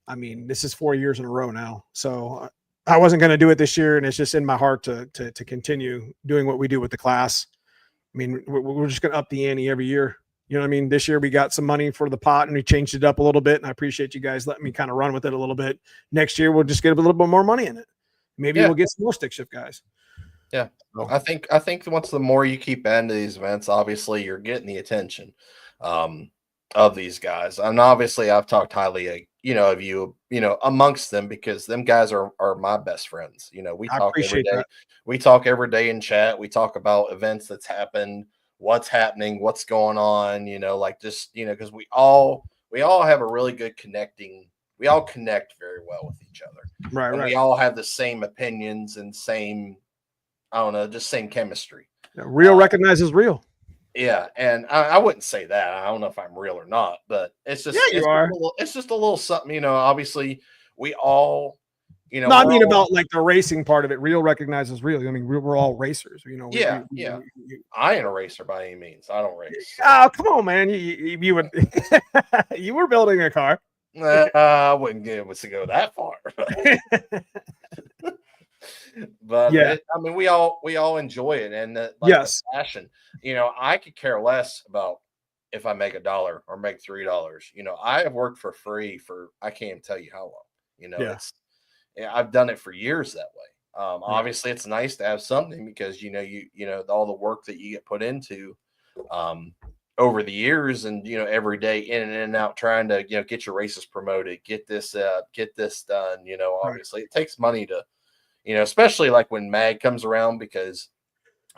I mean, this is 4 years in a row now. So I wasn't going to do it this year, and it's just in my heart to continue doing what we do with the class. I mean, we're just going to up the ante every year. You know what I mean? This year we got some money for the pot and we changed it up a little bit. And I appreciate you guys letting me kind of run with it a little bit. Next year we'll just get a little bit more money in it. Maybe we'll get some more stick shift guys. Yeah. I think once the more you keep adding to these events, obviously you're getting the attention of these guys. And obviously I've talked highly of you, amongst them, because them guys are my best friends. We talk every day. That. We talk every day in chat. We talk about events that's happened, what's happening, what's going on, because we all have a really good we all connect very well with each other. Right. We all have the same opinions and same chemistry. Real recognizes real. Yeah. And I wouldn't say that. I don't know if I'm real or not, but it's just, it's just a little something, obviously we all, I mean about like the racing part of it. Real recognizes real. I mean, we're all racers. Yeah. I ain't a racer by any means. I don't race. Oh, come on, man. You would. You were building a car. I wouldn't get us to go that far. But yeah, we all enjoy it, and yes, the passion. I could care less about if I make $1 or make $3. I have worked for free for I can't even tell you how long. I've done it for years that way. Obviously, it's nice to have something because all the work that you get put into over the years, and every day in and out trying to get your races promoted, get this done. Obviously, it takes money to especially like when MAG comes around, because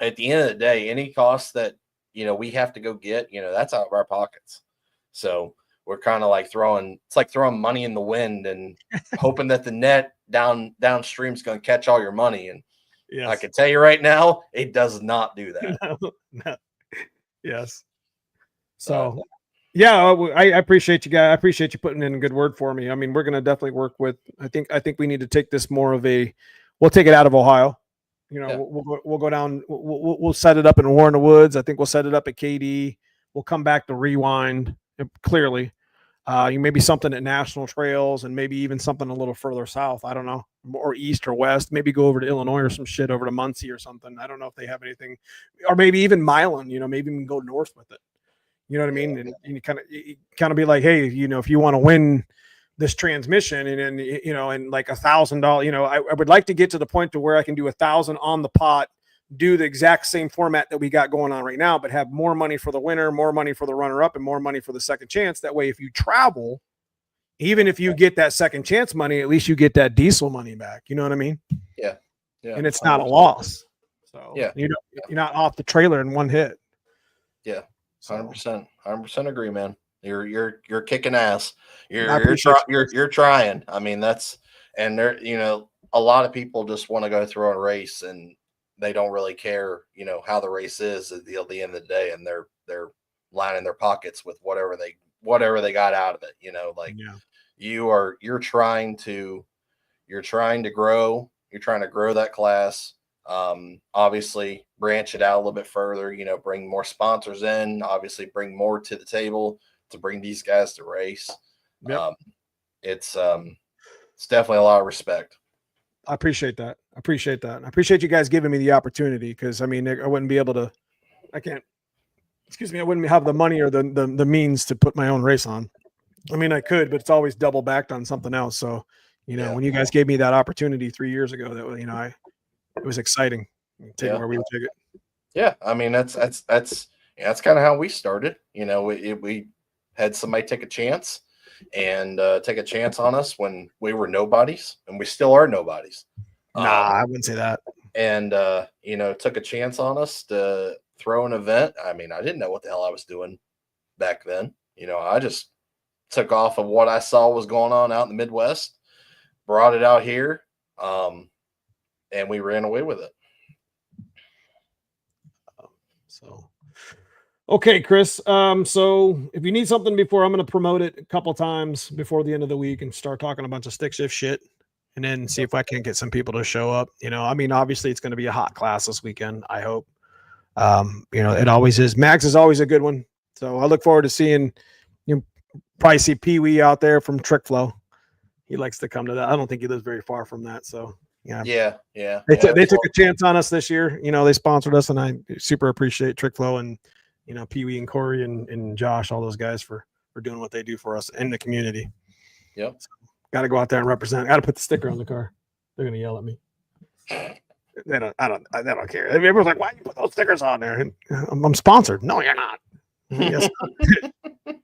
at the end of the day, any cost that we have to go get, that's out of our pockets. So we're kind of like throwing money in the wind and hoping that the net downstream is going to catch all your money. And yes. I can tell you right now, it does not do that. No. Yes. So, I appreciate you guys. I appreciate you putting in a good word for me. I mean, we're going to definitely work with, I think we need to take this more of we'll take it out of Ohio. We'll go down, we'll set it up in War in the Woods. I think we'll set it up at KD. We'll come back to Rewind. Clearly, maybe something at national trails, and maybe even something a little further south. I don't know, or east or west. Maybe go over to Illinois or some shit over to Muncie or something. I don't know if they have anything, or maybe even Milan. Maybe we can go north with it. You know what I mean? And you kind of be like, hey, if you want to win this transmission, and then, you know, and like $1,000, you know, I would like to get to the point to where I can do 1,000 on the pot, do the exact same format that we got going on right now, but have more money for the winner, more money for the runner up, and more money for the second chance. That way, if you travel, even if you get that second chance money, at least you get that diesel money back. You know what I mean? Yeah. Yeah. And it's not a loss. So yeah, you're not off the trailer in one hit. Yeah. 100%. 100% agree, man. You're kicking ass. You're trying. I mean, and there, you know, a lot of people just want to go through a race and they don't really care, you know, how the race is at the end of the day, and they're lining their pockets with whatever they got out of it. You know, like you're trying to grow. You're trying to grow that class. Obviously branch it out a little bit further, you know, bring more sponsors in, obviously bring more to the table to bring these guys to race. Yep. It's definitely a lot of respect. I appreciate that. I appreciate you guys giving me the opportunity, because I mean, I wouldn't be able to, I wouldn't have the money or the means to put my own race on. I mean, I could, but it's always double backed on something else. So, you know, when you guys gave me that opportunity 3 years ago, that, you know, it was exciting. Take where we would take it. Yeah. I mean, that's kind of how we started. You know, we had somebody take a chance on us when we were nobodies, and we still are nobodies. I wouldn't say that. And, you know, took a chance on us to throw an event. I mean, I didn't know what the hell I was doing back then. You know, I just took off of what I saw was going on out in the Midwest, brought it out here, and we ran away with it. So, okay, Chris. So if you need something before, I'm going to promote it a couple times before the end of the week and start talking a bunch of stick shift shit, and then see if I can get some people to show up. You know, I mean, obviously it's going to be a hot class this weekend, I hope. You know, it always is. Max is always a good one. So I look forward to seeing, you know, probably see Pee Wee out there from Trick Flow. He likes to come to that. I don't think he lives very far from that. So yeah. They took a chance on us this year. You know, they sponsored us, and I super appreciate Trick Flow and, you know, Pee Wee and Corey and Josh, all those guys for doing what they do for us in the community. Yep. So, got to go out there and represent. Got to put the sticker on the car. They're gonna yell at me. They don't care. Everyone's like, "Why you put those stickers on there?" And I'm sponsored. No, you're not. Yes.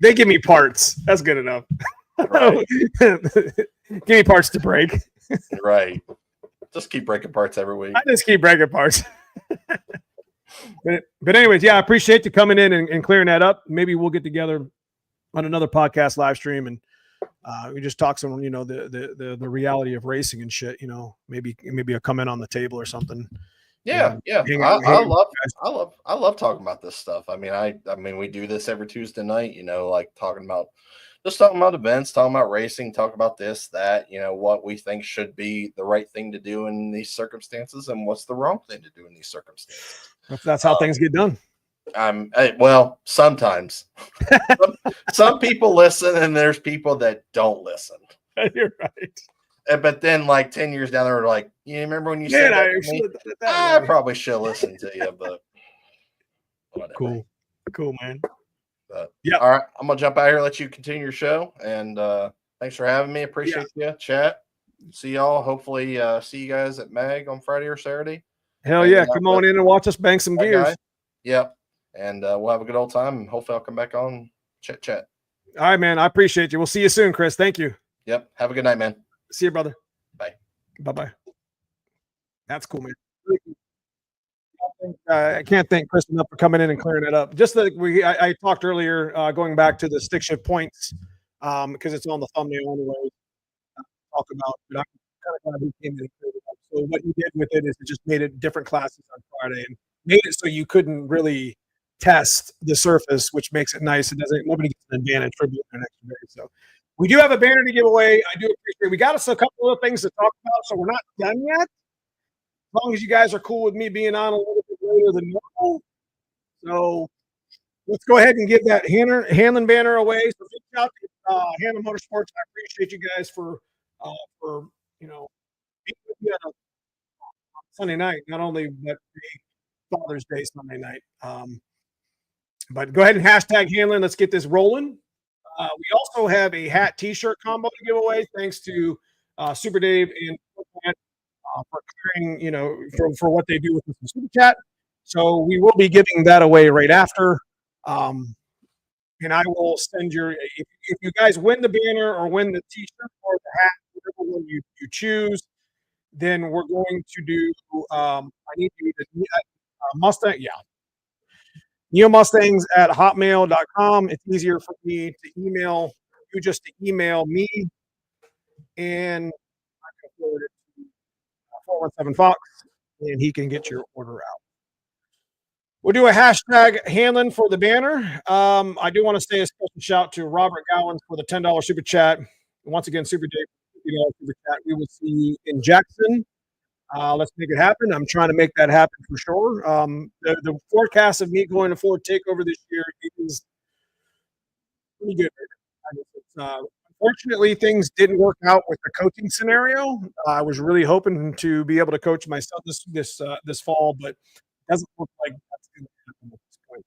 They give me parts. That's good enough. Right. Give me parts to break. Right. Just keep breaking parts every week. I just keep breaking parts. But anyways, yeah, I appreciate you coming in and clearing that up. Maybe we'll get together on another podcast live stream, and we just talk some, you know, the reality of racing and shit. You know, maybe a comment on the table or something. Yeah. I love talking about this stuff. I mean, we do this every Tuesday night. You know, like talking about events, talking about racing, talking about this, that, you know, what we think should be the right thing to do in these circumstances and what's the wrong thing to do in these circumstances. If that's how things get done. Well, sometimes some people listen and there's people that don't listen. You're right. But then like 10 years down there, like, you remember when you said I probably should listen to you, but whatever. Cool, man. But, yeah. All right. I'm going to jump out here and let you continue your show. And thanks for having me. Appreciate you. Chat. See y'all. Hopefully see you guys at MAG on Friday or Saturday. Hell yeah. Come on in and watch us bang some gears. Yep. And we'll have a good old time. And hopefully I'll come back on chat. All right, man. I appreciate you. We'll see you soon, Chris. Thank you. Yep. Have a good night, man. See you, brother. Bye. Bye-bye. That's cool, man. I can't thank Chris enough for coming in and clearing it up. Just that I talked earlier, going back to the stick shift points, because it's on the thumbnail anyway. Talk about, but I'm kind of glad he came in and cleared it up. So what you did with it is it just made it different classes on Friday and made it so you couldn't really test the surface, which makes it nice. Nobody gets an advantage for being an extra day. So we do have a banner to give away. I do appreciate. We got us a couple of things to talk about, so we're not done yet. As long as you guys are cool with me being on a little bit later than normal. So let's go ahead and give that Hanlon banner away. So big shout out to Hanlon Motorsports. I appreciate you guys for you know, being with me on a Sunday night, not only but Father's Day Sunday night. But go ahead and hashtag Hanlon. Let's get this rolling. We also have a hat T-shirt combo to give away, thanks to Super Dave and for clearing, for what they do with the Super Chat. So we will be giving that away right after. And I will send if you guys win the banner or win the T-shirt or the hat, whatever one you choose, then we're going to do. I need you to Mustang, yeah. Neomustangs at hotmail.com. It's easier for me to email you just to email me, and I can forward it to 417 Fox, and he can get your order out. We'll do a hashtag handling for the banner. I do want to say a special shout to Robert Gowans for the $10 super chat. Once again, Super Dave, $50 super chat. We will see you in Jackson. Let's make it happen. I'm trying to make that happen for sure. The forecast of me going to Ford Takeover this year is pretty good. Unfortunately, things didn't work out with the coaching scenario. I was really hoping to be able to coach my son this fall, but it doesn't look like that's going to happen at this point.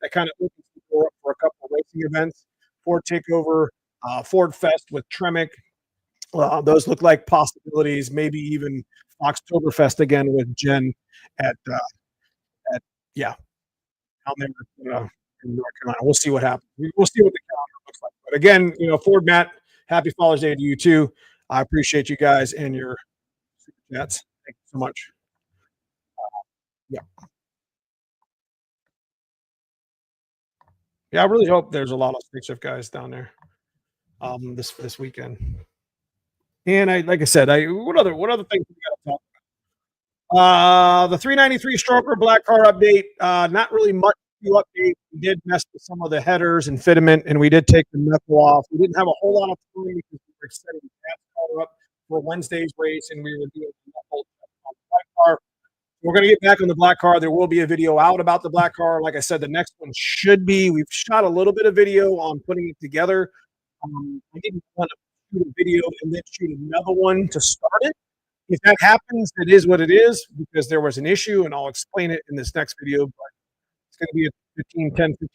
That kind of opens the door up for a couple of racing events. Ford Takeover, Ford Fest with Tremec. Those look like possibilities. Maybe even Foxtoberfest again with Jen at Alabama, in North Carolina. We'll see what happens. We'll see what the calendar looks like. But again, Ford Matt, happy Father's Day to you too. I appreciate you guys and your super chats. Thank you so much. Yeah. Yeah, I really hope there's a lot of stick shift guys down there this weekend. And like I said, what other things we got to talk about? The 393 stroker black car update. Not really much to update. We did mess with some of the headers and fitment, and we did take the metal off. We didn't have a whole lot of time because we were setting that car up for Wednesday's race, and we were doing the metal on the black car. We're going to get back on the black car. There will be a video out about the black car. Like I said, the next one should be. We've shot a little bit of video on putting it together. I didn't want to shoot a video and then shoot another one to start it. If that happens, it is what it is because there was an issue, and I'll explain it in this next video. But it's going to be a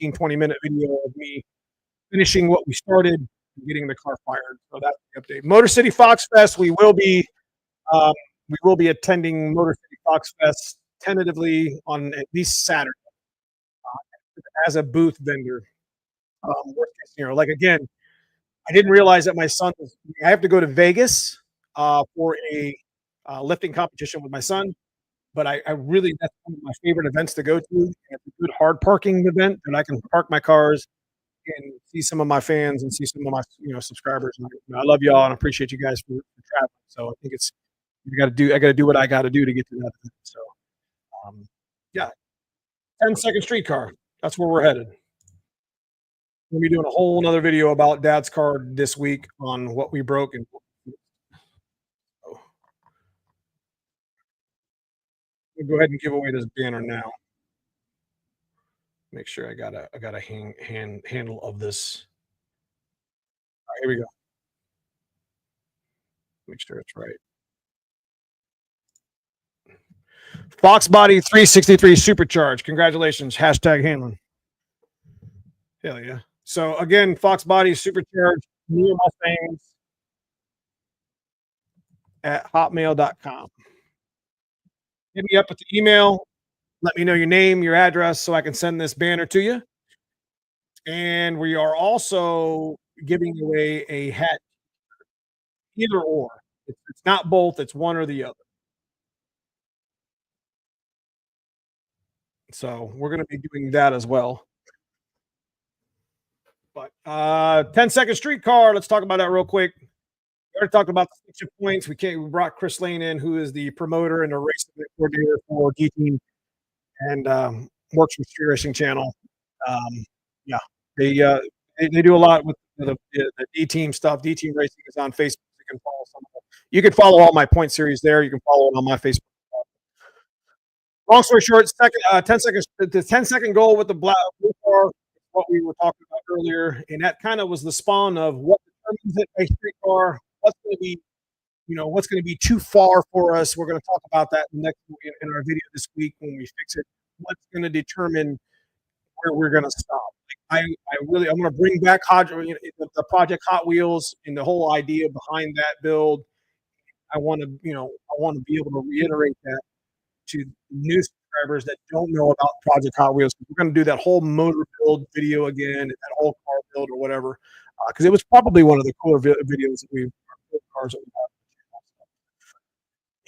15, 20 minute video of me finishing what we started and getting the car fired. So that's the update. Motor City Fox Fest, we will be attending Motor City Fox Fest tentatively on at least Saturday as a booth vendor. Worst case scenario. Like again, I didn't realize that my son I have to go to Vegas for a lifting competition with my son, but I really, that's one of my favorite events to go to. It's a good hard parking event, and I can park my cars and see some of my fans and see some of my subscribers. And I love y'all and I appreciate you guys for traveling. So I think I got to do what I got to do to get to that event. So yeah, 10-second streetcar. That's where we're headed. We'll be doing a whole another video about Dad's car this week on what we broke and. We'll go ahead and give away this banner now. Make sure I got a handle of this. All right, here we go. Make sure it's right. Foxbody 363 Supercharge. Congratulations. Hashtag handling. Hell yeah. So again, Foxbody Supercharged Neomustangs at hotmail.com. Hit me up with the email. Let me know your name, your address, so I can send this banner to you. And we are also giving away a hat. Either or. It's not both. It's one or the other. So we're going to be doing that as well. But 10-second streetcar. Let's talk about that real quick. We already talked about the 6 points. We brought Chris Lane in, who is the promoter and the race coordinator for D Team, and works with Street Racing Channel. Yeah, they do a lot with the D Team stuff. D Team Racing is on Facebook. You can follow some of them. You can follow all my point series there. You can follow it on my Facebook. Long story short, 10 seconds. The 10-second goal with the blue car, what we were talking about earlier, and that kind of was the spawn of what determines it a street car. What's going to be, what's going to be too far for us. We're going to talk about that in our video this week when we fix it. What's going to determine where we're going to stop? Like I'm going to bring back the Project Hot Wheels and the whole idea behind that build. I want to be able to reiterate that to new subscribers that don't know about Project Hot Wheels. We're going to do that whole motor build video again, that whole car build or whatever, because it was probably one of the cooler videos that cars that we have.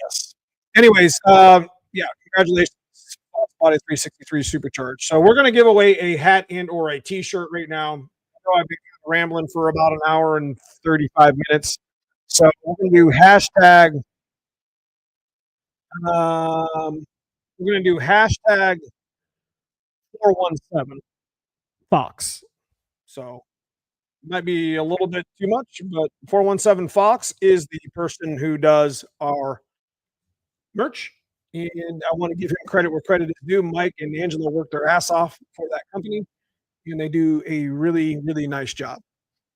Yes. Anyways, yeah, congratulations, Foxbody 363 Supercharged. So we're going to give away a hat and or a T-shirt right now. I know I've been rambling for about an hour and 35 minutes. So we're going to do hashtag. We're going to do hashtag 417 Fox. So might be a little bit too much, but 417 Fox is the person who does our merch. And I want to give him credit where credit is due. Mike and Angela work their ass off for that company, and they do a really, really nice job.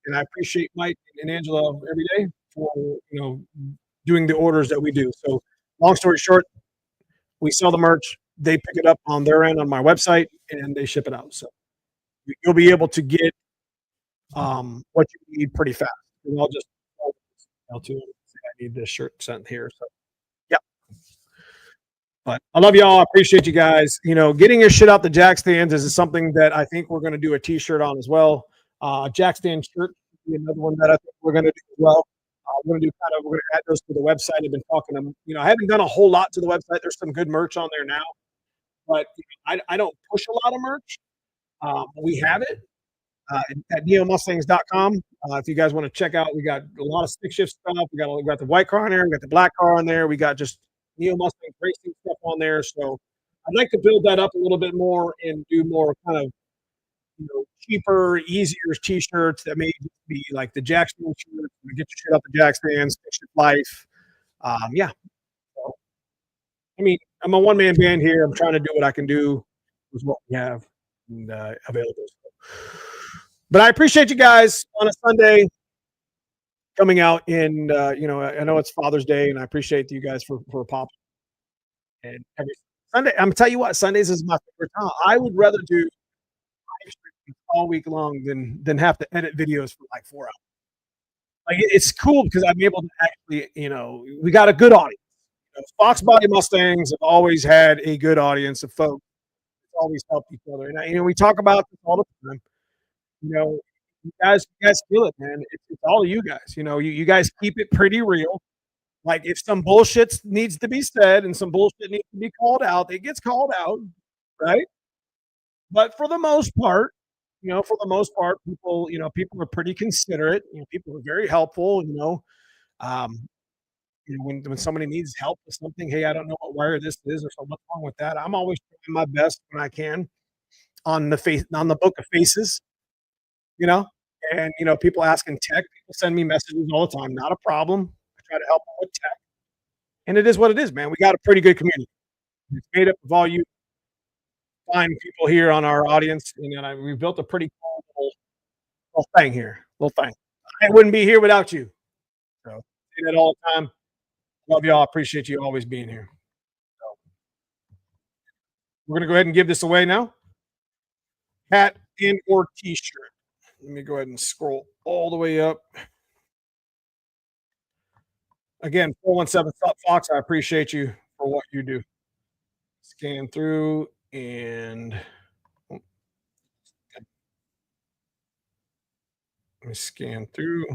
And I appreciate Mike and Angela every day for doing the orders that we do. So, long story short, we sell the merch. They pick it up on their end on my website, and they ship it out. So you'll be able to get what you need pretty fast. And I'll just tell to them, I need this shirt sent here. So yeah. But I love y'all. I appreciate you guys. Getting your shit out the jack stands is something that I think we're going to do a T-shirt on as well. Jack stand shirt will be another one that I think we're going to do as well. We're going to add those to the website. I've been talking to I haven't done a whole lot to the website. There's some good merch on there now, but I don't push a lot of merch. We have it at neomustangs.com. If you guys want to check out, we got a lot of stick shift stuff. We got the white car on there. We got the black car on there. We got just Neo Mustang racing stuff on there. So I'd like to build that up a little bit more and do more kind of cheaper, easier T-shirts that may be like the jack stand shirts. Get your shit out the jack stands, fix your life. Yeah. So, I'm a one-man band here. I'm trying to do what I can do with what we have and, available. But I appreciate you guys on a Sunday coming out, and I know it's Father's Day, and I appreciate you guys for popping. And every Sunday, I'm tell you what, Sundays is my favorite time. I would rather do all week long than have to edit videos for like 4 hours. Like it's cool because I'm able to actually, we got a good audience. Foxbody Mustangs have always had a good audience of folks. Always help each other, and we talk about this all the time. You guys feel it, man. It's all of you guys. You guys keep it pretty real. Like if some bullshit needs to be said and some bullshit needs to be called out, it gets called out, right? But for the most part, people, people are pretty considerate. People are very helpful. When somebody needs help with something, hey, I don't know what wire this is, or so what's wrong with that. I'm always trying my best when I can on the book of faces, and people asking tech, people send me messages all the time. Not a problem. I try to help them with tech, and it is what it is, man. We got a pretty good community. It's made up of all you fine people here on our audience, and we built a pretty cool little thing here. Little thing. I wouldn't be here without you. So I say that all the time. Love y'all. Appreciate you always being here. So, we're going to go ahead and give this away now. Hat and or T-shirt. Let me go ahead and scroll all the way up. Again, 417 Fox, I appreciate you for what you do. Scan through and let me scan through.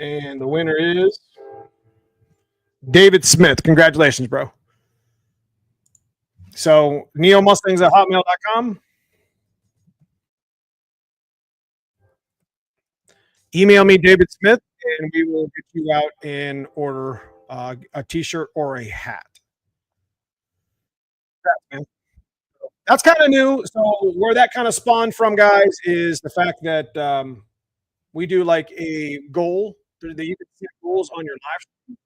And the winner is David Smith. Congratulations, bro. So, neomustangs@hotmail.com. Email me, David Smith, and we will get you out and order a T-shirt or a hat. That's kind of new. So, where that kind of spawned from, guys, is the fact that we do like a goal. You can set goals on your live stream,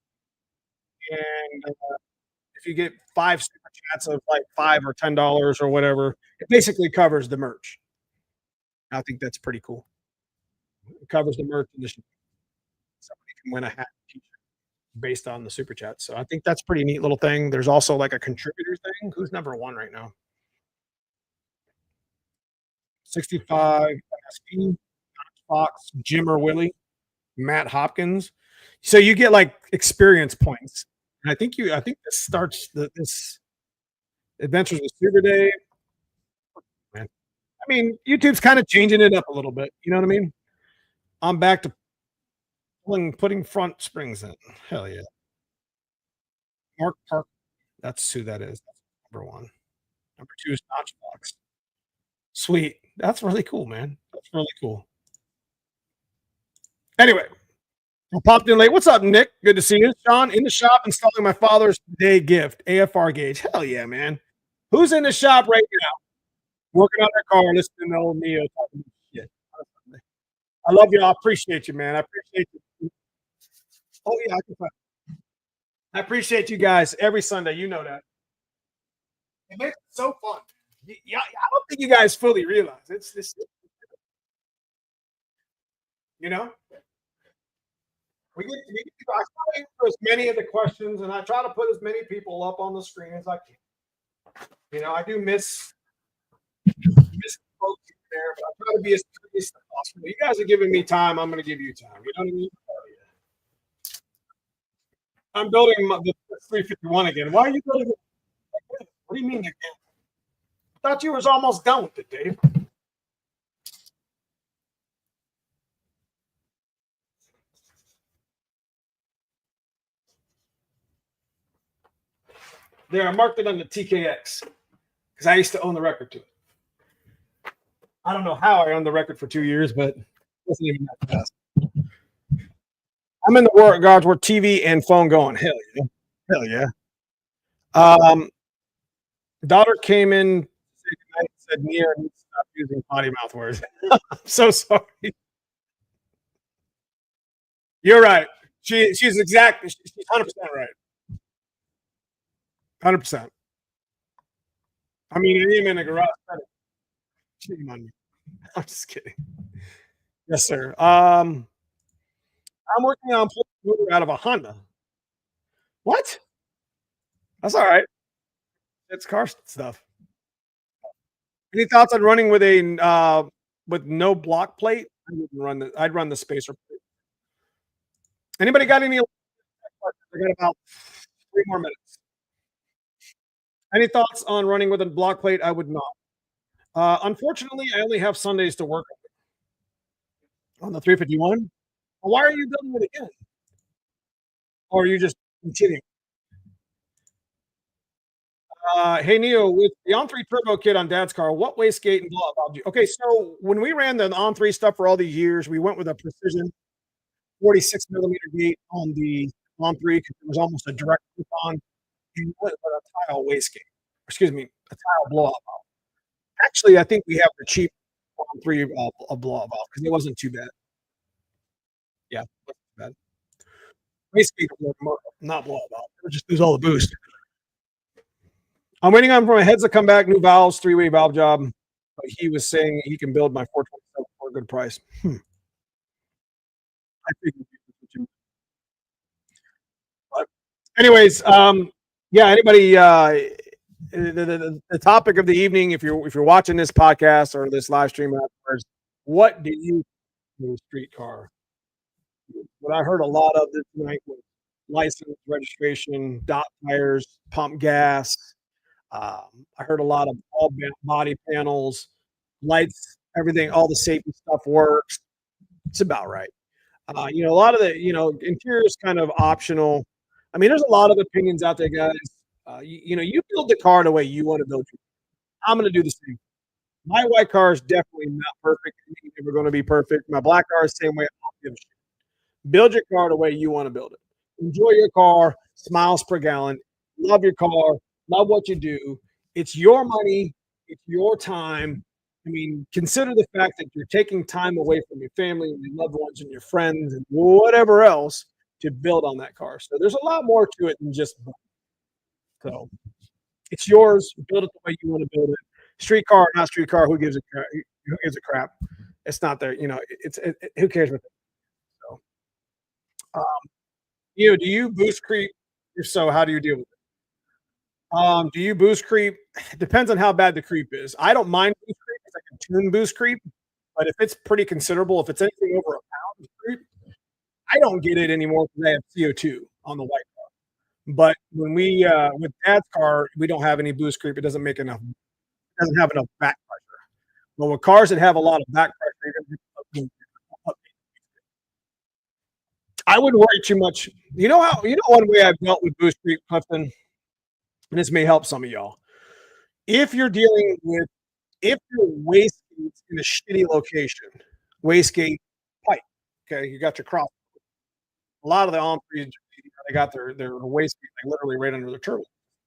and if you get 5 super chats of like $5 or $10 or whatever, it basically covers the merch. I think that's pretty cool. It covers the merch and somebody can win a hat. based on the super chat. So I think that's pretty neat little thing. There's also like a contributor thing. Who's number one right now? 65 SP, Fox, Jim or Willie, Matt Hopkins. So you get like experience points. And I think this starts this Adventures with Super Dave. Man. I mean, YouTube's kind of changing it up a little bit. You know what I mean? I'm back to putting front springs in. Hell yeah. Mark Park. That's who that is. That's number one. Number two is Notch Fox. Sweet. That's really cool, man. That's really cool. Anyway, I popped in late. What's up, Nick? Good to see you. Sean, in the shop installing my Father's Day gift, AFR gauge. Hell yeah, man. Who's in the shop right now? Working on their car, listening to old Neo talking shit. I love you. I appreciate you, man. I appreciate you. Oh, yeah, I can find. I appreciate you guys every Sunday. You know that. It makes it so fun. Yeah, I don't think you guys fully realize it's this. You know, I try to answer as many of the questions, and I try to put as many people up on the screen as I can. You know, I do miss folks there, but I try to be as courteous as possible. You guys are giving me time. I'm going to give you time. You know what I mean? I'm building the 351 again. Why are you building it? What do you mean again? I thought you was almost done with it, Dave. There, I marked it on the TKX because I used to own the record to it. I don't know how I owned the record for 2 years, but it wasn't even that fast. I'm in the regards where TV and phone going. Hell yeah. Hell yeah. Daughter came in, said Nia needs to stop using potty mouth words. I'm so sorry. You're right. She's 100% right. 100%. I mean, I am in a garage. Shame on me. I'm just kidding. Yes, sir. I'm working on pulling the motor out of a Honda. What? That's all right. It's car stuff. Any thoughts on running with a with no block plate? I wouldn't run the. I'd run the spacer plate. Anybody got any? I got about 3 more minutes. Any thoughts on running with a block plate? I would not. Unfortunately, I only have Sundays to work on the 351. Well, why are you building it again? Or are you just continuing? Hey Neo, with the On3 Turbo kit on Dad's car, what wastegate and blow up? Okay, so when we ran the On3 stuff for all these years, we went with a precision 46 millimeter gate on the On3 because it was almost a direct on. And went with a tile wastegate. Excuse me, a tile blow up valve. Actually, I think we have the cheap On3 a blow up valve because it wasn't too bad. Yeah, wasn't too bad. Wastegate, not blow up valve. It just lose all the boost. I'm waiting on for my heads to come back. New valves, 3-way valve job. But he was saying he can build my 427 for a good price. I figured. But anyways, yeah. Anybody? The topic of the evening, if you're watching this podcast or this live stream afterwards, what do you do with a streetcar? What I heard a lot of this night was license, registration, dot tires, pump gas. I heard a lot of all body panels, lights, everything, all the safety stuff works. It's about right. A lot of the, interior is kind of optional. I mean, there's a lot of opinions out there, guys. You build the car the way you want to build it. I'm going to do the same. My white car is definitely not perfect. It's never going to be perfect. My black car is the same way. I don't give a shit. Build your car the way you want to build it. Enjoy your car, miles per gallon. Love your car. Love what you do. It's your money. It's your time. I mean, consider the fact that you're taking time away from your family and your loved ones and your friends and whatever else to build on that car. So there's a lot more to it than just. So it's yours. Build it the way you want to build it. Streetcar or not streetcar, who gives a crap? Who gives a crap? It's not there. Who cares what? So, Do you boost creep? If so, how do you deal with it? Do you boost creep? Depends on how bad the creep is. I don't mind boost creep because I can tune boost creep, but if it's pretty considerable, if it's anything over a pound of creep, I don't get it anymore because I have CO2 on the white car. But when we with Dad's car, we don't have any boost creep. It doesn't make enough. It doesn't have enough back pressure. But with cars that have a lot of back pressure, I wouldn't worry too much. You know how one way I've dealt with boost creep, Clifton, and this may help some of y'all. If you're dealing with if your wastegate's in a shitty location, wastegate pipe, okay, you got your cross. A lot of the on threes, they got their wastegate like literally right under the turbo.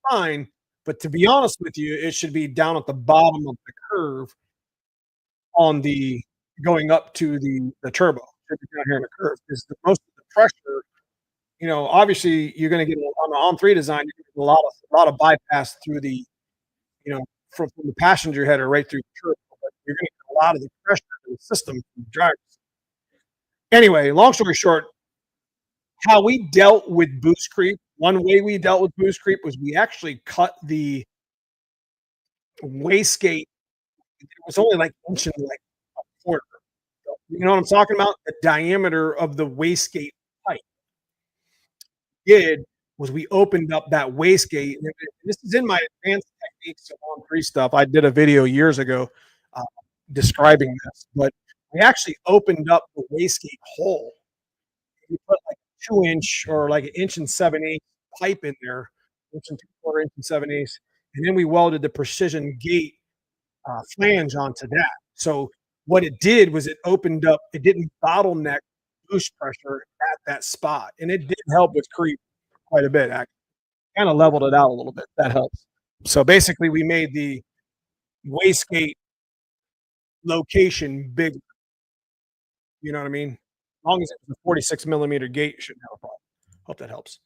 Fine, but to be honest with you, it should be down at the bottom of the curve on the going up to the turbo. Should be down here in the curve because most of the pressure, obviously you're going to get on the on three design, you're going to get a lot of bypass through the, from the passenger header right through the turbo. But you're going to get a lot of the pressure in the system from the drivers. Anyway, long story short, how we dealt with boost creep, one way we dealt with boost creep was we actually cut the wastegate. It was only like inch and like a quarter. You know what I'm talking about? The diameter of the wastegate pipe. Did was we opened up that wastegate. And this is in my advanced techniques of on three stuff. I did a video years ago describing this, but we actually opened up the wastegate hole. We put like a 2-inch or like an inch and 7/8 pipe in there, inch and 3/4, inch and 7/8, and then we welded the precision gate flange onto that. So what it did was it opened up. It didn't bottleneck boost pressure at that spot, and it did help with creep quite a bit. Actually, kind of leveled it out a little bit. That helps. So basically, we made the wastegate location bigger. You know what I mean? As long as it was a 46 millimeter gate, you shouldn't have a problem. Hope that helps.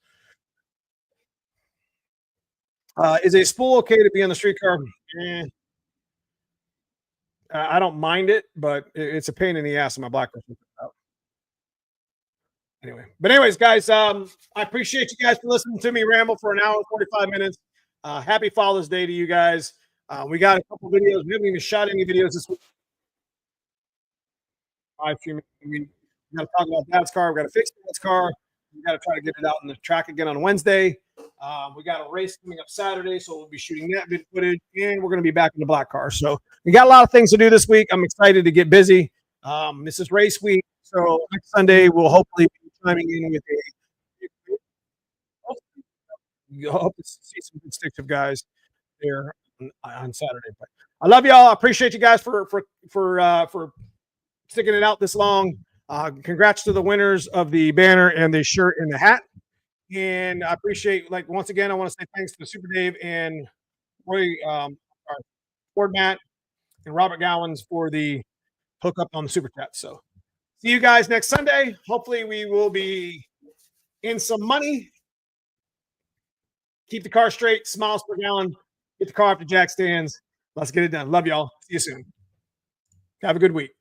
Is a spool okay to be on the streetcar? Eh, I don't mind it, but it's a pain in the ass in my black person. Anyway, but anyways, guys, I appreciate you guys for listening to me ramble for an hour and 45 minutes. Happy Father's Day to you guys. We got a couple videos. We haven't even shot any videos this week. We got to talk about Dad's car. We got to fix Dad's car. We got to try to get it out on the track again on Wednesday. We got a race coming up Saturday, so we'll be shooting that video footage, and we're going to be back in the black car. So we got a lot of things to do this week. I'm excited to get busy. This is race week, so next Sunday we'll hopefully be chiming in with hope to see some good sticks of guys there on Saturday. But I love y'all. I appreciate you guys for sticking it out this long. Congrats to the winners of the banner and the shirt and the hat. And I appreciate, once again, I want to say thanks to Super Dave and Roy, our Ford Matt, and Robert Gowans for the hookup on the Super Chat. So see you guys next Sunday. Hopefully we will be in some money. Keep the car straight, smiles per gallon. Get the car up to jack stands. Let's get it done. Love y'all. See you soon. Have a good week.